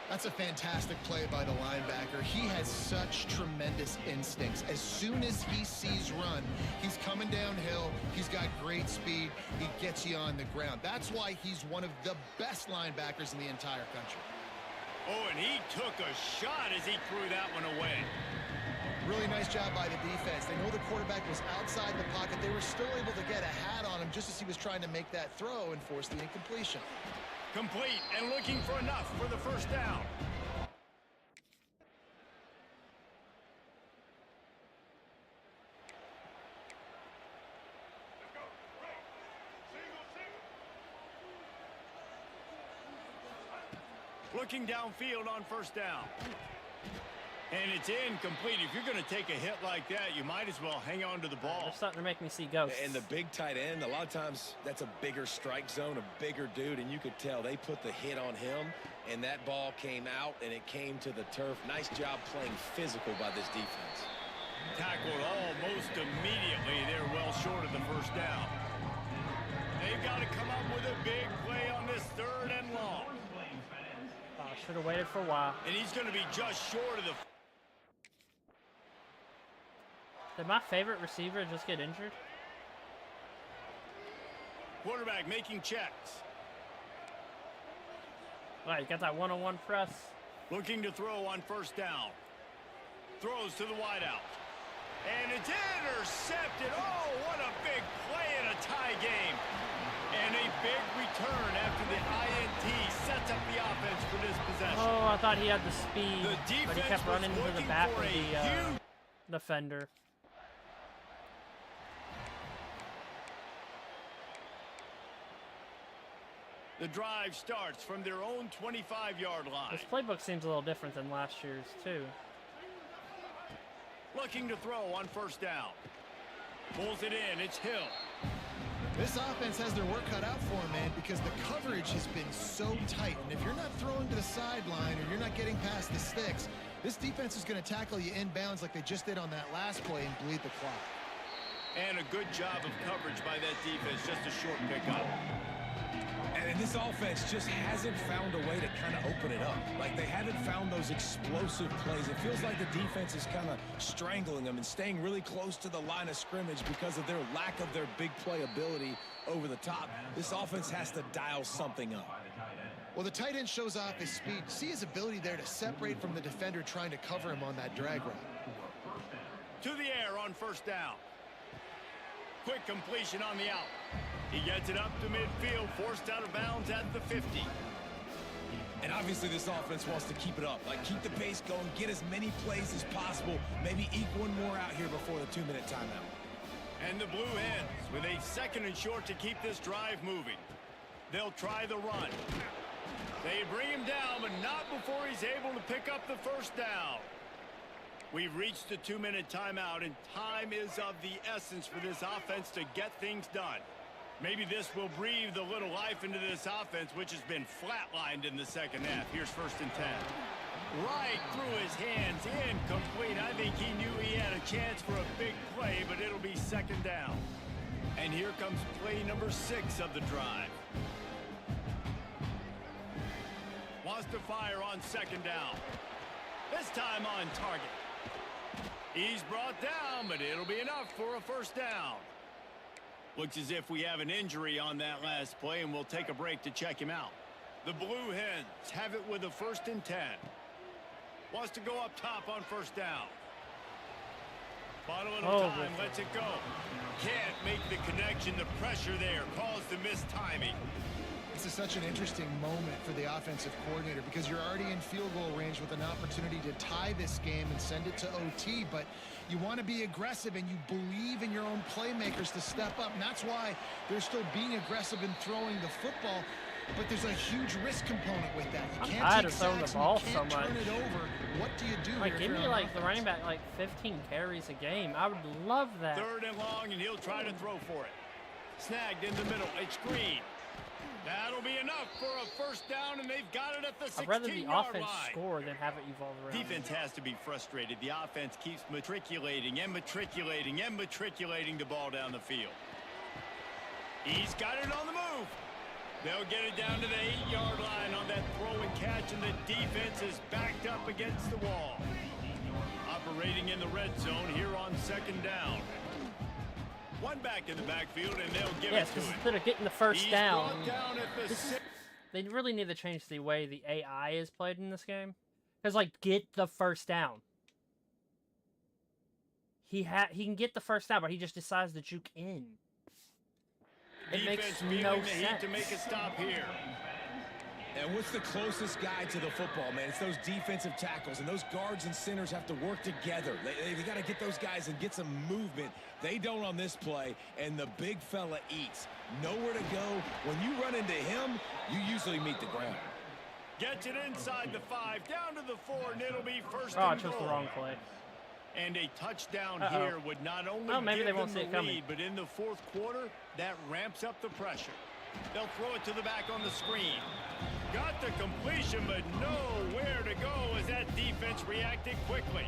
That's a fantastic play by the linebacker. He has such tremendous instincts. As soon as he sees run, he's coming downhill. He's got great speed. He gets you on the ground. That's why he's one of the best linebackers in the entire country. Oh, and he took a shot as he threw that one away. Really nice job by the defense. They know the quarterback was outside the pocket. They were still able to get a hat on him just as he was trying to make that throw and force the incompletion. Complete and looking for enough for the first down. Looking downfield on first down. And it's incomplete. If you're going to take a hit like that, you might as well hang on to the ball. They're starting to make me see ghosts. And the big tight end, a lot of times that's a bigger strike zone, a bigger dude, and you could tell they put the hit on him, and that ball came out, and it came to the turf. Nice job playing physical by this defense. Tackled almost immediately. They're well short of the first down. They've got to come up with a big play on this 3rd and long. I should have waited for a while. And he's going to be just short of the... Did my favorite receiver just get injured? Quarterback making checks. All right, you got that one-on-one press. Looking to throw on first down. Throws to the wideout. And it's intercepted. Oh, what a big play in a tie game. And a big return after the INT sets up the offense for this possession. Oh, I thought he had the speed, The but he defense kept was running into the looking back for of a the huge... defender. The drive starts from their own 25-yard line. This playbook seems a little different than last year's, too. Looking to throw on first down. Pulls it in. It's Hill. This offense has their work cut out for them, man, because the coverage has been so tight. And if you're not throwing to the sideline or you're not getting past the sticks, this defense is going to tackle you inbounds like they just did on that last play and bleed the clock. And a good job of coverage by that defense. Just a short pickup. And this offense just hasn't found a way to kind of open it up. Like, they haven't found those explosive plays. It feels like the defense is kind of strangling them and staying really close to the line of scrimmage because of their lack of their big play ability over the top. This offense has to dial something up. Well, the tight end shows off his speed. See his ability there to separate from the defender trying to cover him on that drag route. To the air on first down. Quick completion on the out. He gets it up to midfield, forced out of bounds at the 50. And obviously this offense wants to keep it up. Like, keep the pace going, get as many plays as possible, maybe eke one more out here before the 2-minute timeout. And the Blue Hens with a 2nd and short to keep this drive moving. They'll try the run. They bring him down, but not before he's able to pick up the first down. We've reached the 2-minute timeout, and time is of the essence for this offense to get things done. Maybe this will breathe a little life into this offense, which has been flatlined in the second half. Here's 1st and 10. Right through his hands, incomplete. I think he knew he had a chance for a big play, but it'll be 2nd down. And here comes play number 6 of the drive. Wants to fire on 2nd down. This time on target. He's brought down, but it'll be enough for a first down. Looks as if we have an injury on that last play, and we'll take a break to check him out. The Blue Hens have it with a 1st and 10. Wants to go up top on first down. Bought a little time, lets it go. Can't make the connection. The pressure there caused the missed timing. This is such an interesting moment for the offensive coordinator because you're already in field goal range with an opportunity to tie this game and send it to OT, but you want to be aggressive and you believe in your own playmakers to step up, and that's why they're still being aggressive in throwing the football, but there's a huge risk component with that. You can't take sacks, you can't turn it over. What do you do? Like, give me, like, the running back, like, 15 carries a game. I would love that. 3rd and long, and he'll try to throw for it. Snagged in the middle. It's Green. That'll be enough for a first down, and they've got it at the 16-yard line. I'd rather the offense score than have it evolve around. Defense has to be frustrated. The offense keeps matriculating and matriculating and matriculating the ball down the field. He's got it on the move. They'll get it down to the 8-yard line on that throw and catch, and the defense is backed up against the wall. Operating in the red zone here on 2nd down. One back in the backfield, and they'll give it to him. Instead of getting the first down, at the they really need to change the way the AI is played in this game. Because, like, get the first down. He can get the first down, but he just decides to juke in. It makes no sense. To make a stop here. And what's the closest guy to the football, man? It's those defensive tackles, and those guards and centers have to work together. They got to get those guys and get some movement. They don't on this play, and the big fella eats. Nowhere to go. When you run into him, you usually meet the ground. Gets it inside the 5, down to the 4, and it'll be 1st and I chose the wrong play. And a touchdown here would not only maybe give they won't them see it the coming. lead, but in the 4th quarter, that ramps up the pressure. They'll throw it to the back on the screen. Got the completion, but nowhere to go as that defense reacted quickly.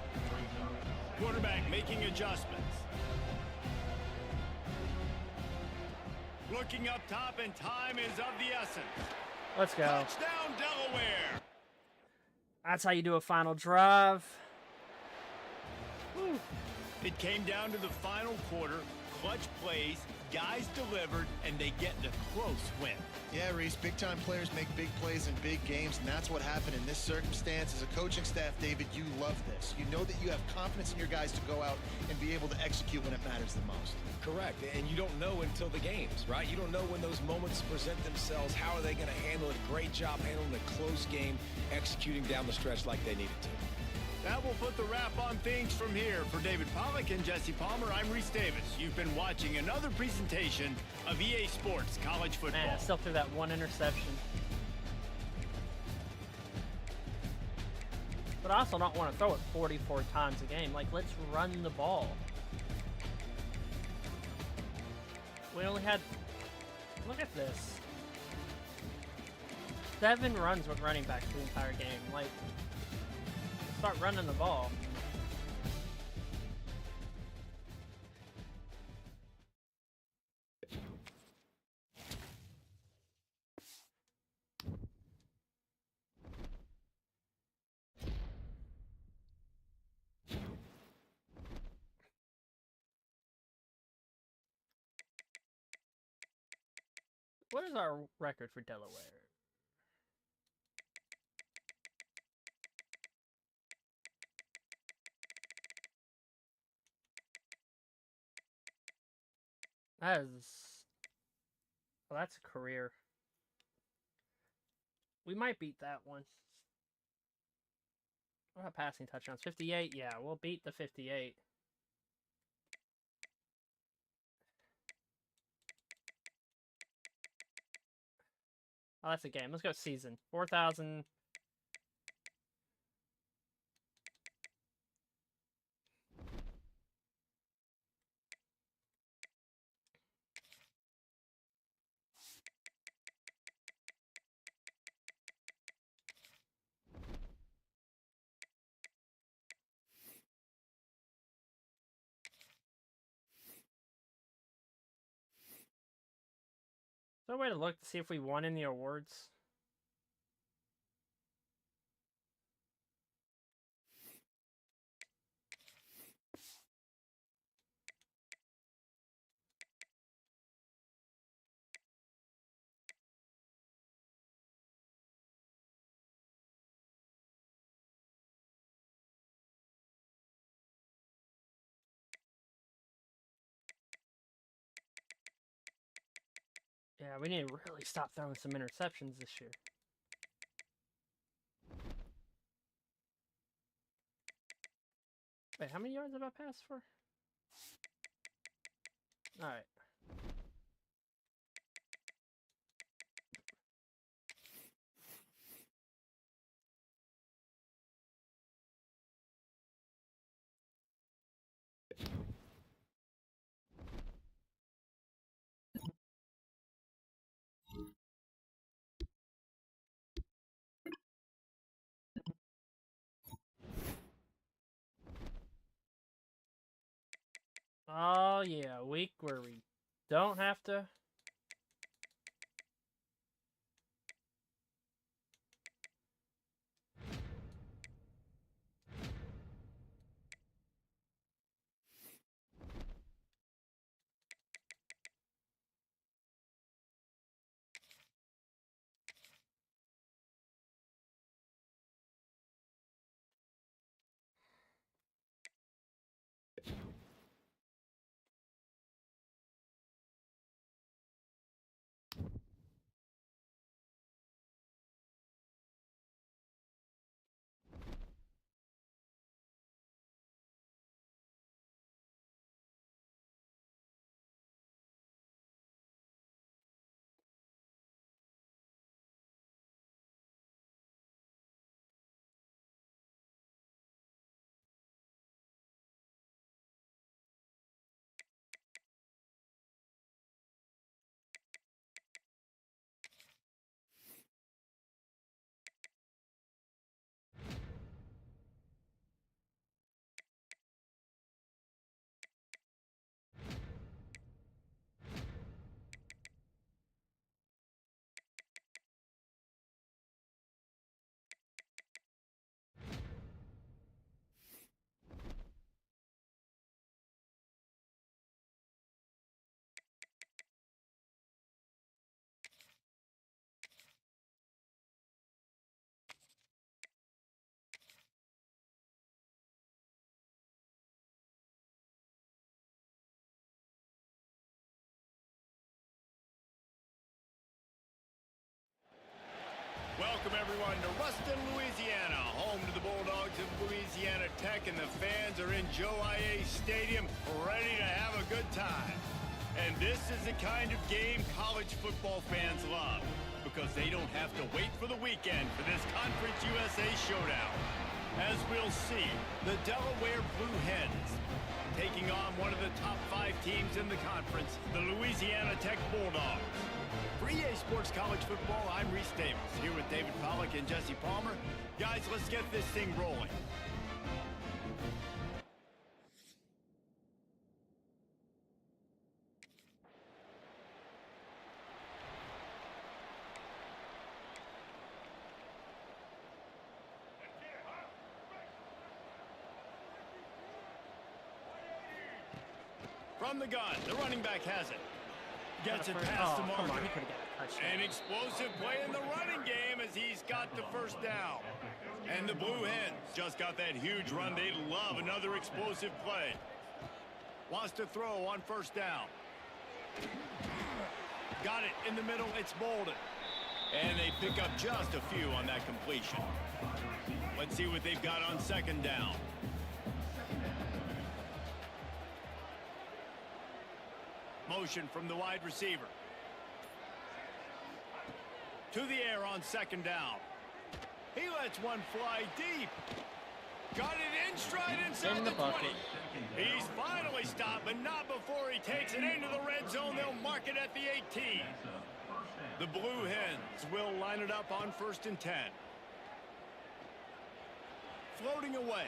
Quarterback making adjustments. Looking up top, and time is of the essence. Let's go. Touchdown, Delaware. That's how you do a final drive. Whew. It came down to the final quarter. Clutch plays, guys delivered, and they get the close win. Yeah, Reese, big-time players make big plays in big games, and that's what happened in this circumstance. As a coaching staff, David, you love this. You know that you have confidence in your guys to go out and be able to execute when it matters the most. Correct, and you don't know until the games, right? You don't know when those moments present themselves. How are they going to handle it? Great job handling a close game, executing down the stretch like they needed to. That will put the wrap on things from here. For David Pollack and Jesse Palmer, I'm Reese Davis. You've been watching another presentation of EA Sports College Football. Man, I still threw that one interception. But I also don't want to throw it 44 times a game. Like, let's run the ball. We only had... Look at this. 7 runs with running backs the entire game. Like, start running the ball. What is our record for Delaware? That is... Well, that's a career. We might beat that one. What about passing touchdowns? 58? Yeah, we'll beat the 58. Oh, that's a game. Let's go season. 4,000. Is there a way to look to see if we won any awards? Yeah, we need to really stop throwing some interceptions this year. Wait, how many yards have I passed for? Alright. Oh yeah, a week where we don't have to. Welcome, everyone, to Ruston, Louisiana, home to the Bulldog sides of Louisiana Tech, and the fans are in Joe I.A. Stadium ready to have a good time. And this is the kind of game college football fans love, because they don't have to wait for the weekend for this Conference USA showdown. As we'll see, the Delaware Blue Hens taking on one of the top 5 teams in the conference, the Louisiana Tech Bulldogs. For EA Sports College Football, I'm Reese Davis, here with David Pollack and Jesse Palmer. Guys, let's get this thing rolling. From the gun, the running back has it. Gets it past the Come on, marker. he could have got a touchdown. An explosive play in the running game as he's got the first down. And the Blue Hens just got that huge run. They love another explosive play. Wants to throw on first down. Got it in the middle. It's Bolden. And they pick up just a few on that completion. Let's see what they've got on second down. Motion from the wide receiver. To the air on second down. He lets one fly deep. Got it in stride inside In the the 20. bucket. He's finally stopped, but not before he takes it into the red zone. They'll mark it at the 18. The Blue Hens will line it up on 1st and 10. Floating away.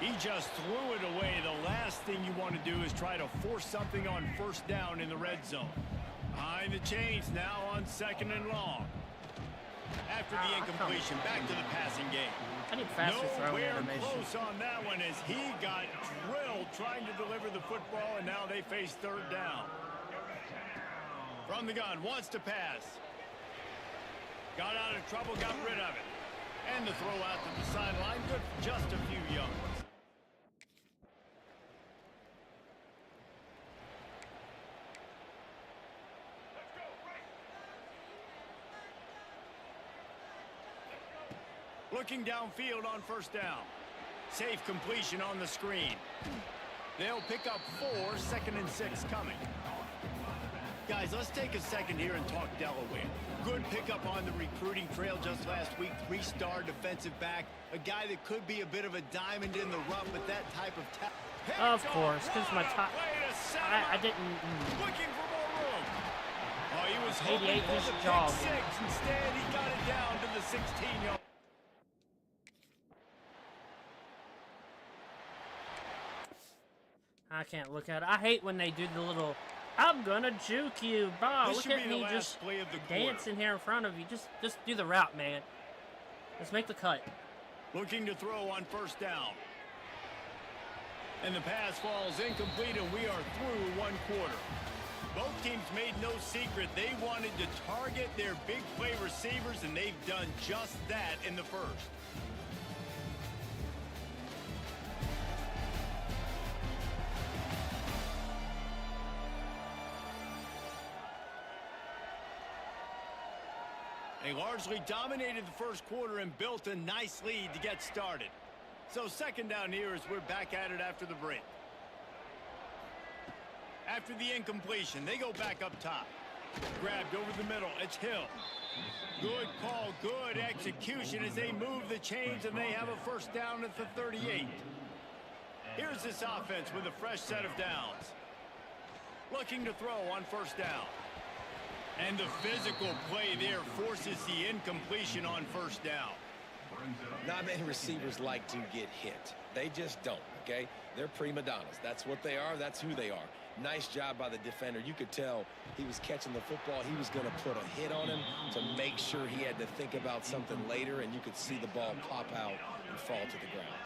He just threw it away. The last thing you want to do is try to force something on first down in the red zone. Behind the chains now on 2nd and long. After the incompletion, back to the passing game. I need faster throwing Nowhere animation. close on that one as he got drilled trying to deliver the football, and now they face 3rd down. From the gun, wants to pass. Got out of trouble, got rid of it. And the throw out to the sideline, good for just a few yards. Looking downfield on first down. Safe completion on the screen. They'll pick up 4, 2nd and 6 coming. Guys, let's take a second here and talk Delaware. Good pickup on the recruiting trail just last week. 3-star defensive back. A guy that could be a bit of a diamond in the rough, but that type of Of course, because my top. I didn't. Looking for more room. Oh, he was 88 hoping for just the pick jogged. 6. Instead, he got it down to the 16-yard. I can't look at it. I hate when they do the little, I'm gonna juke you. Bro, This look should at be the me last just play of the quarter. dancing here in front of you. Just do the route, man. Let's make the cut. Looking to throw on first down. And the pass falls incomplete, and we are through 1 quarter. Both teams made no secret they wanted to target their big play receivers, and they've done just that in the first. They largely dominated the first quarter and built a nice lead to get started. So 2nd down here as we're back at it after the break. After the incompletion, they go back up top. Grabbed over the middle. It's Hill. Good call, good execution as they move the chains, and they have a first down at the 38. Here's this offense with a fresh set of downs. Looking to throw on first down. And the physical play there forces the incompletion on first down. Not many receivers like to get hit. They just don't, okay? They're prima donnas. That's what they are. That's who they are. Nice job by the defender. You could tell he was catching the football. He was going to put a hit on him to make sure he had to think about something later, and you could see the ball pop out and fall to the ground.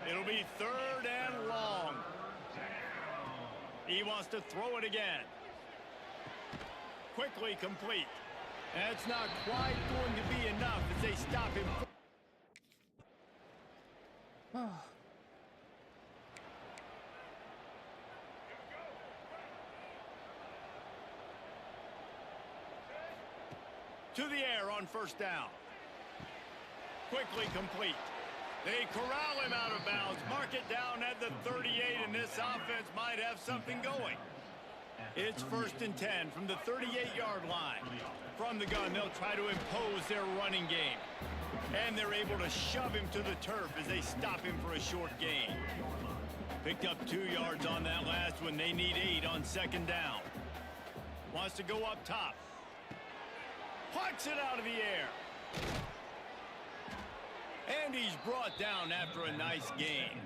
It'll be 3rd and long. He wants to throw it again. Quickly complete. That's not quite going to be enough as they stop him. To the air on first down. quickly complete. They corral him out of bounds, mark it down at the 38, and this offense might have something going. It's 1st and 10 from the 38-yard line. From the gun, they'll try to impose their running game. And they're able to shove him to the turf as they stop him for a short gain. Picked up 2 yards on that last one. They need 8 on 2nd down. Wants to go up top. Plucks it out of the air. And he's brought down after a nice gain.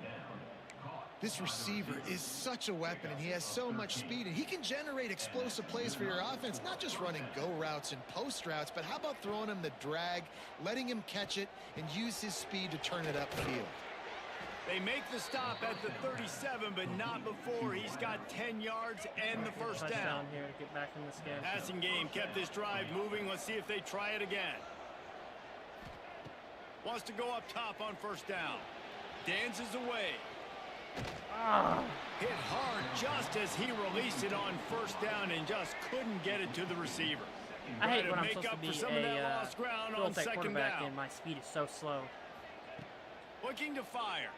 This receiver is such a weapon, and he has so much speed, and he can generate explosive plays for your offense, not just running go routes and post routes, but how about throwing him the drag, letting him catch it, and use his speed to turn it upfield. They make the stop at the 37, but not before he's got 10 yards and the first down. Here to get back in this game. Passing game kept this drive moving. Let's see if they try it again. Wants to go up top on 1st down. Dances away. Hit hard just as he released it on 1st down and just couldn't get it to the receiver. I hate when I'm make supposed to up be for some of that lost ground on 2nd quarterback down. and my speed is so slow. Looking to fire.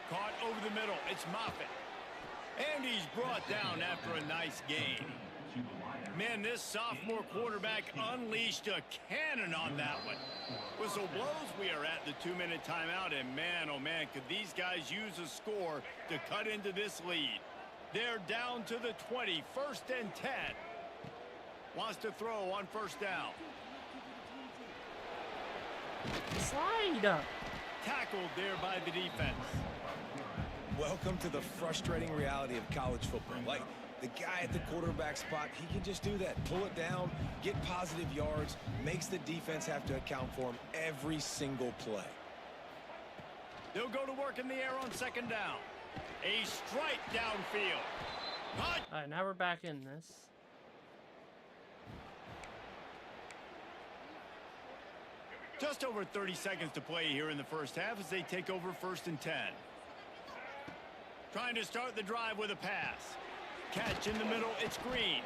Caught over the middle. It's Moffitt. And he's brought down after a nice gain. Man, this sophomore quarterback unleashed a cannon on that one. Whistle blows, we are at the 2-minute timeout, and man, oh man, could these guys use a score to cut into this lead. They're down to the 20, 1st and 10. Wants to throw on 1st down. Slide! Tackled there by the defense. Welcome to the frustrating reality of college football. Like, the guy at the quarterback spot, he can just do that. Pull it down, get positive yards, makes the defense have to account for him every single play. They'll go to work in the air on 2nd down. A strike downfield. All right, now we're back in this. Just over 30 seconds to play here in the first half as they take over 1st and 10. Trying to start the drive with a pass. Catch in the middle, it's Green.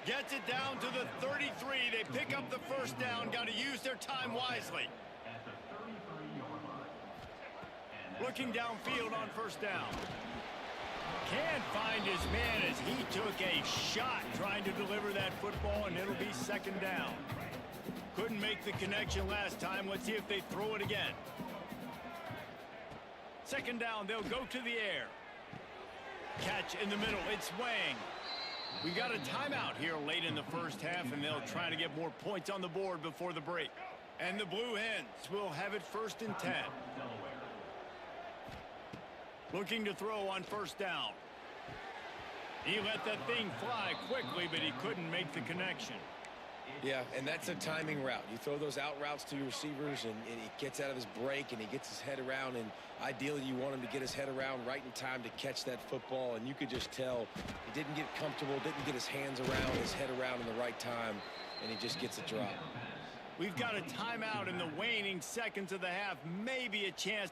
Gets it down to the 33. They pick up the 1st down. Got to use their time wisely. Looking downfield on 1st down. Can't find his man as he took a shot trying to deliver that football, and it'll be 2nd down. Couldn't make the connection last time. Let's see if they throw it again. 2nd down, they'll go to the air. Catch in the middle, it's Wang. We got a timeout here late in the first half, and they'll try to get more points on the board before the break. And the Blue Hens will have it 1st and 10. Looking to throw on 1st down. He let that thing fly quickly, but he couldn't make the connection. Yeah, and that's a timing route. You throw those out routes to your receivers, and he gets out of his break, and he gets his head around, and ideally you want him to get his head around right in time to catch that football, and you could just tell he didn't get comfortable, didn't get his hands around, his head around in the right time, and he just gets a drop. We've got a timeout in the waning seconds of the half, maybe a chance.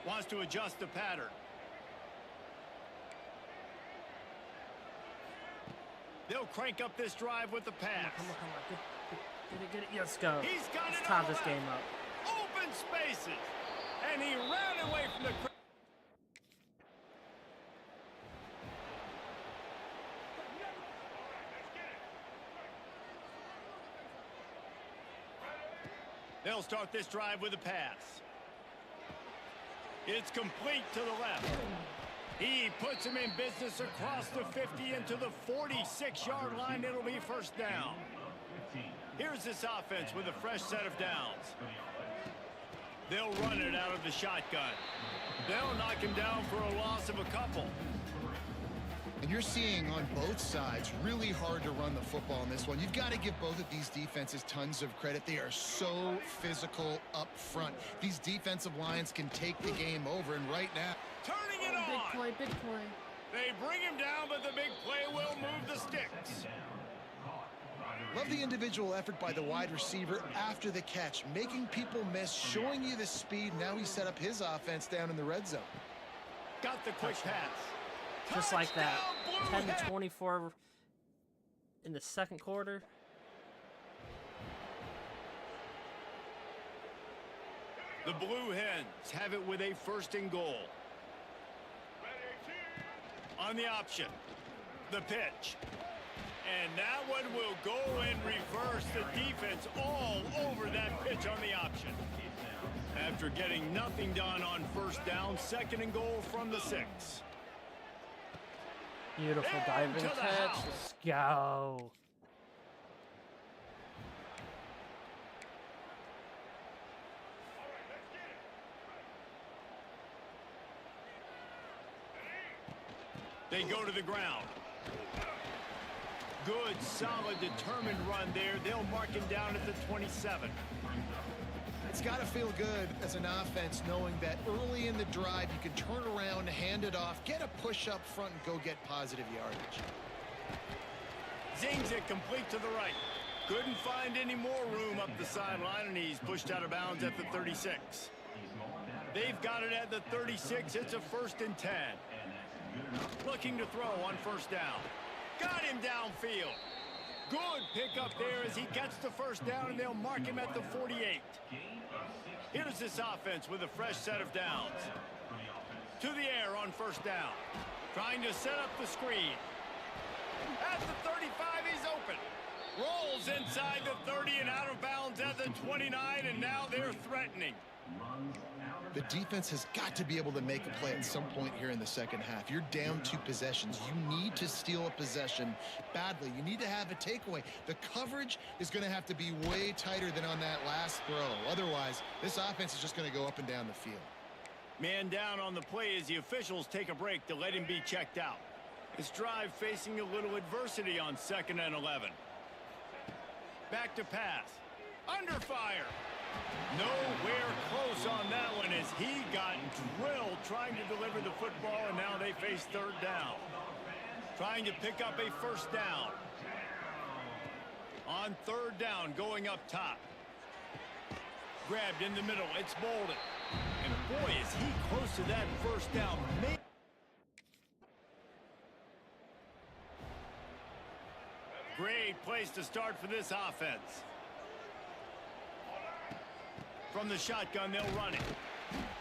Wants to adjust the pattern. They'll crank up this drive with the pass. Come on. Get it. Let's go. He's got Let's it tie all this out. game up. Open spaces. And he ran away from the... They'll start this drive with a pass. It's complete to the left. He puts him in business across the 50 into the 46-yard line. It'll be 1st down. Here's this offense with a fresh set of downs. They'll run it out of the shotgun. They'll knock him down for a loss of a couple. And you're seeing on both sides really hard to run the football in this one. You've got to give both of these defenses tons of credit. They are so physical up front. These defensive lines can take the game over, and right now... Turning it on! Big play. They bring him down, but the big play will move the sticks. Love the individual effort by the wide receiver after the catch, making people miss, showing you the speed. Now he set up his offense down in the red zone. Got the quick pass. Just like that. Touchdown, 10 to 24 in the second quarter. The Blue Hens have it with a first and goal. On the option, the pitch. And that one will go in reverse. The defense all over that pitch on the option. After getting nothing done on first down, second and goal from the 6. Beautiful diving Into the catch. house. Let's go. They go to the ground. Good, solid, determined run there. They'll mark him down at the 27. It's got to feel good as an offense knowing that early in the drive you can turn around, hand it off, get a push up front, and go get positive yardage. Zings it complete to the right. Couldn't find any more room up the sideline, and he's pushed out of bounds at the 36. They've got it at the 36. It's a 1st and 10. Looking to throw on first down. Got him downfield. Good pickup there as he gets the first down, and they'll mark him at the 48. Here's this offense with a fresh set of downs. To the air on first down. Trying to set up the screen. At the 35, he's open. Rolls inside the 30 and out of bounds at the 29, and now they're threatening. The defense has got to be able to make a play at some point here in the second half. You're down 2 possessions. You need to steal a possession badly. You need to have a takeaway. The coverage is going to have to be way tighter than on that last throw. Otherwise, this offense is just going to go up and down the field. Man down on the play as the officials take a break to let him be checked out. This drive facing a little adversity on 2nd and 11. Back to pass. Under fire. Nowhere close on that one as he got drilled trying to deliver the football, and now they face 3rd down. Trying to pick up a first down. On 3rd down, going up top. Grabbed in the middle. It's Bolden. And boy, is he close to that first down. Great place to start for this offense. From the shotgun, they'll run it.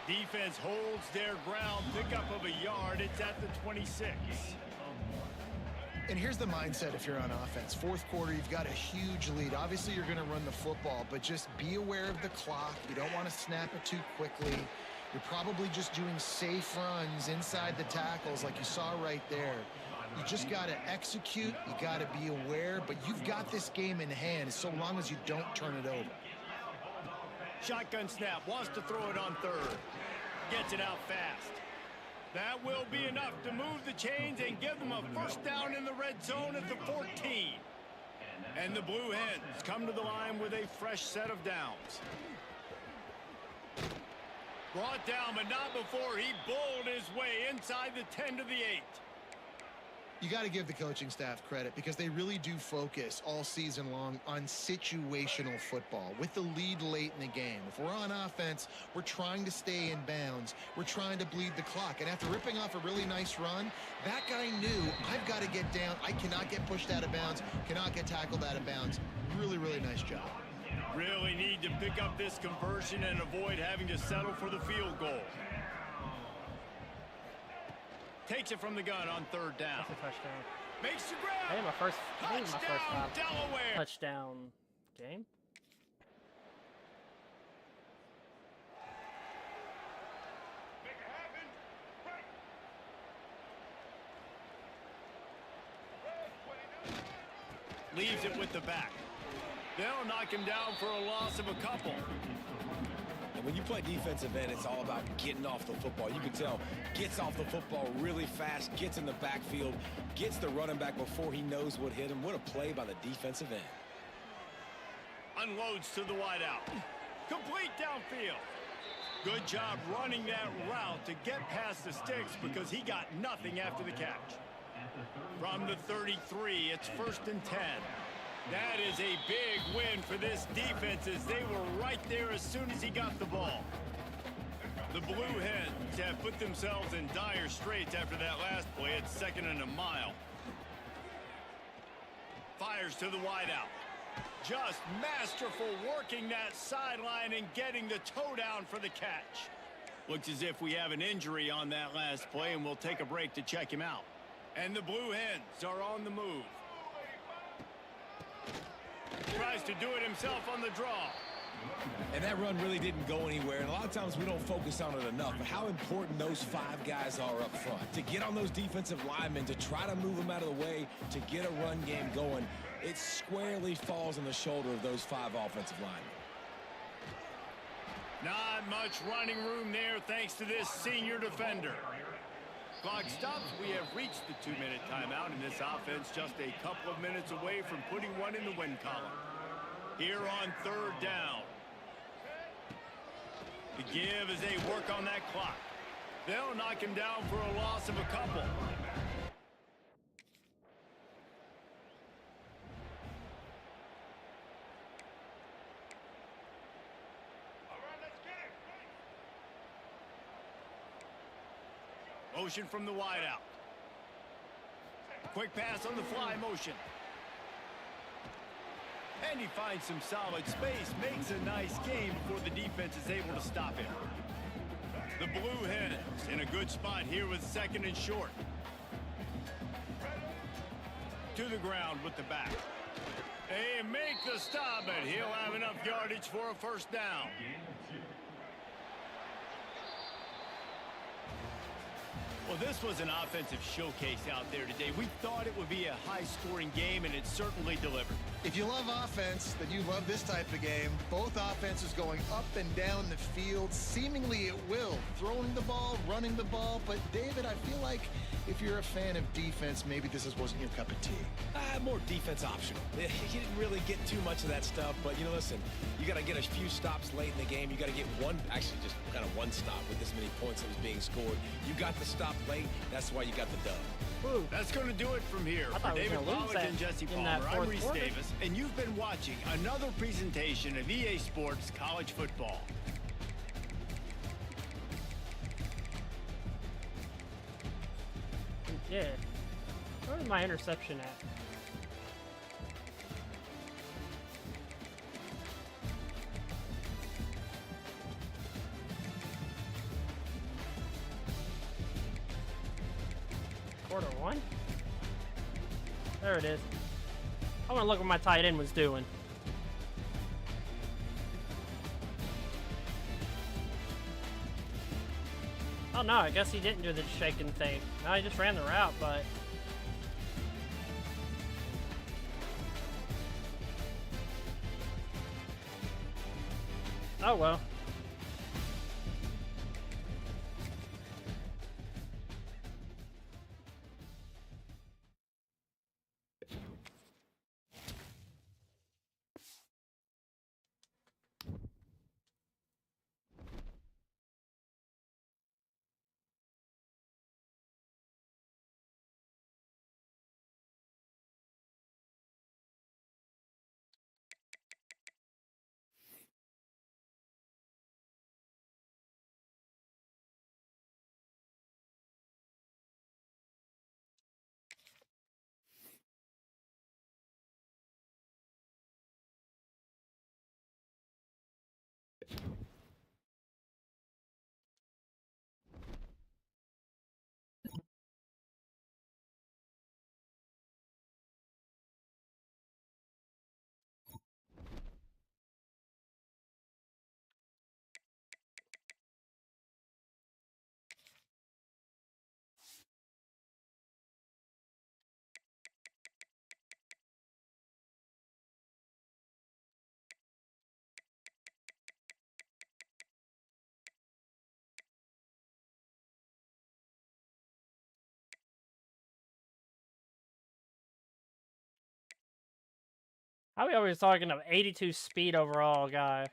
Defense holds their ground. Pickup of a yard. It's at the 26. And here's the mindset if you're on offense. 4th quarter, you've got a huge lead. Obviously, you're going to run the football, but just be aware of the clock. You don't want to snap it too quickly. You're probably just doing safe runs inside the tackles like you saw right there. You just got to execute. You got to be aware, but you've got this game in hand so long as you don't turn it over. Shotgun snap. Wants to throw it on 3rd. Gets it out fast. That will be enough to move the chains and give them a first down in the red zone at the 14. And the Blue Hens come to the line with a fresh set of downs. Brought down, but not before he bowled his way inside the 10 to the 8. You got to give the coaching staff credit because they really do focus all season long on situational football with the lead late in the game. If we're on offense, we're trying to stay in bounds. We're trying to bleed the clock. And after ripping off a really nice run, that guy knew I've got to get down. I cannot get pushed out of bounds, cannot get tackled out of bounds. Really, really nice job. Really need to pick up this conversion and avoid having to settle for the field goal. Takes it from the gun on 3rd down. That's a touchdown. Makes the grab. I think my first Delaware. touchdown game. Leaves it with the back. They'll knock him down for a loss of a couple. And when you play defensive end, it's all about getting off the football. You can tell, gets off the football really fast, gets in the backfield, gets the running back before he knows what hit him. What a play by the defensive end. Unloads to the wideout. Complete downfield. Good job running that route to get past the sticks because he got nothing after the catch. From the 33, it's 1st and 10. That is a big win for this defense as they were right there as soon as he got the ball. The Blue Hens have put themselves in dire straits after that last play at 2nd and a mile. Fires to the wideout. Just masterful working that sideline and getting the toe down for the catch. Looks as if we have an injury on that last play, and we'll take a break to check him out. And the Blue Hens are on the move. Tries to do it himself on the draw. And that run really didn't go anywhere, and a lot of times we don't focus on it enough, but how important those 5 guys are up front. To get on those defensive linemen, to try to move them out of the way, to get a run game going, it squarely falls on the shoulder of those 5 offensive linemen. Not much running room there thanks to this senior defender. Clock stops. We have reached the 2-minute timeout, and this offense just a couple of minutes away from putting one in the win column. Here on 3rd down. The give as they work on that clock. They'll knock him down for a loss of a couple. Motion from the wideout. Quick pass on the fly motion. And he finds some solid space, makes a nice game before the defense is able to stop him. The Blue Hens in a good spot here with 2nd and short. To the ground with the back. They make the stop, and he'll have enough yardage for a 1st down. Well, this was an offensive showcase out there today. We thought it would be a high-scoring game, and it certainly delivered. If you love offense, then you love this type of game. Both offenses going up and down the field, seemingly at will. Throwing the ball, running the ball. But, David, I feel like if you're a fan of defense, maybe this wasn't your cup of tea. More defense optional. You didn't really get too much of that stuff, but, listen, you got to get a few stops late in the game. You got to get actually just kind of one stop with this many points that was being scored. You got the stop late. That's why you got the dub. Woo. That's going to do it from here. For David Pollack and Jesse Palmer, I'm Reese Davis, and you've been watching another presentation of EA Sports College Football. Yeah. Where's my interception at? Quarter 1? There it is. I want to look what my tight end was doing. Oh no, I guess he didn't do the shaking thing. No, he just ran the route, but... oh well. How are we always talking of 82 speed overall guy?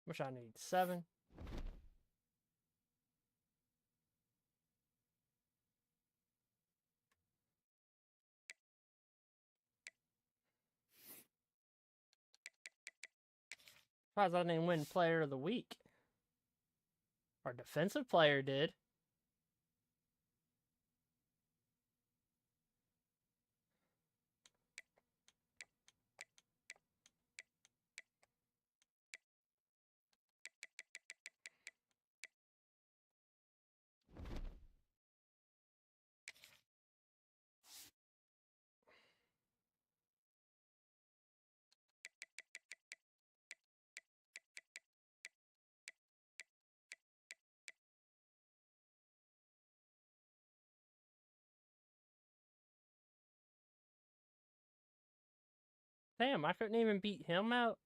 Which I need 7. Surprised I didn't win Player of the Week. Our defensive player did. Damn, I couldn't even beat him out.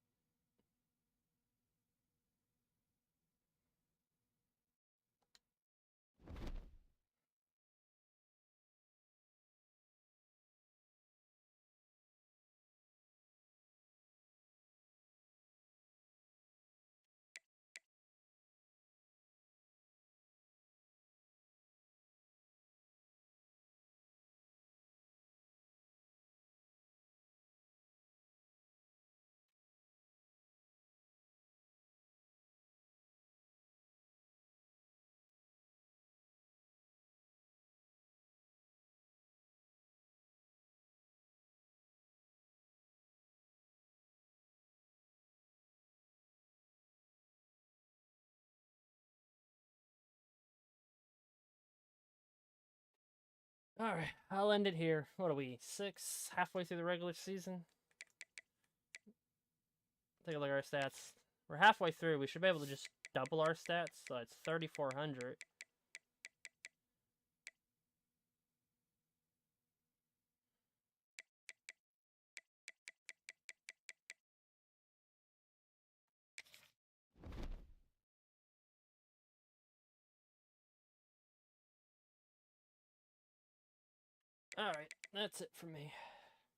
Alright, I'll end it here. What are we, 6? Halfway through the regular season? Take a look at our stats. We're halfway through. We should be able to just double our stats, so it's 3,400. Alright, that's it for me.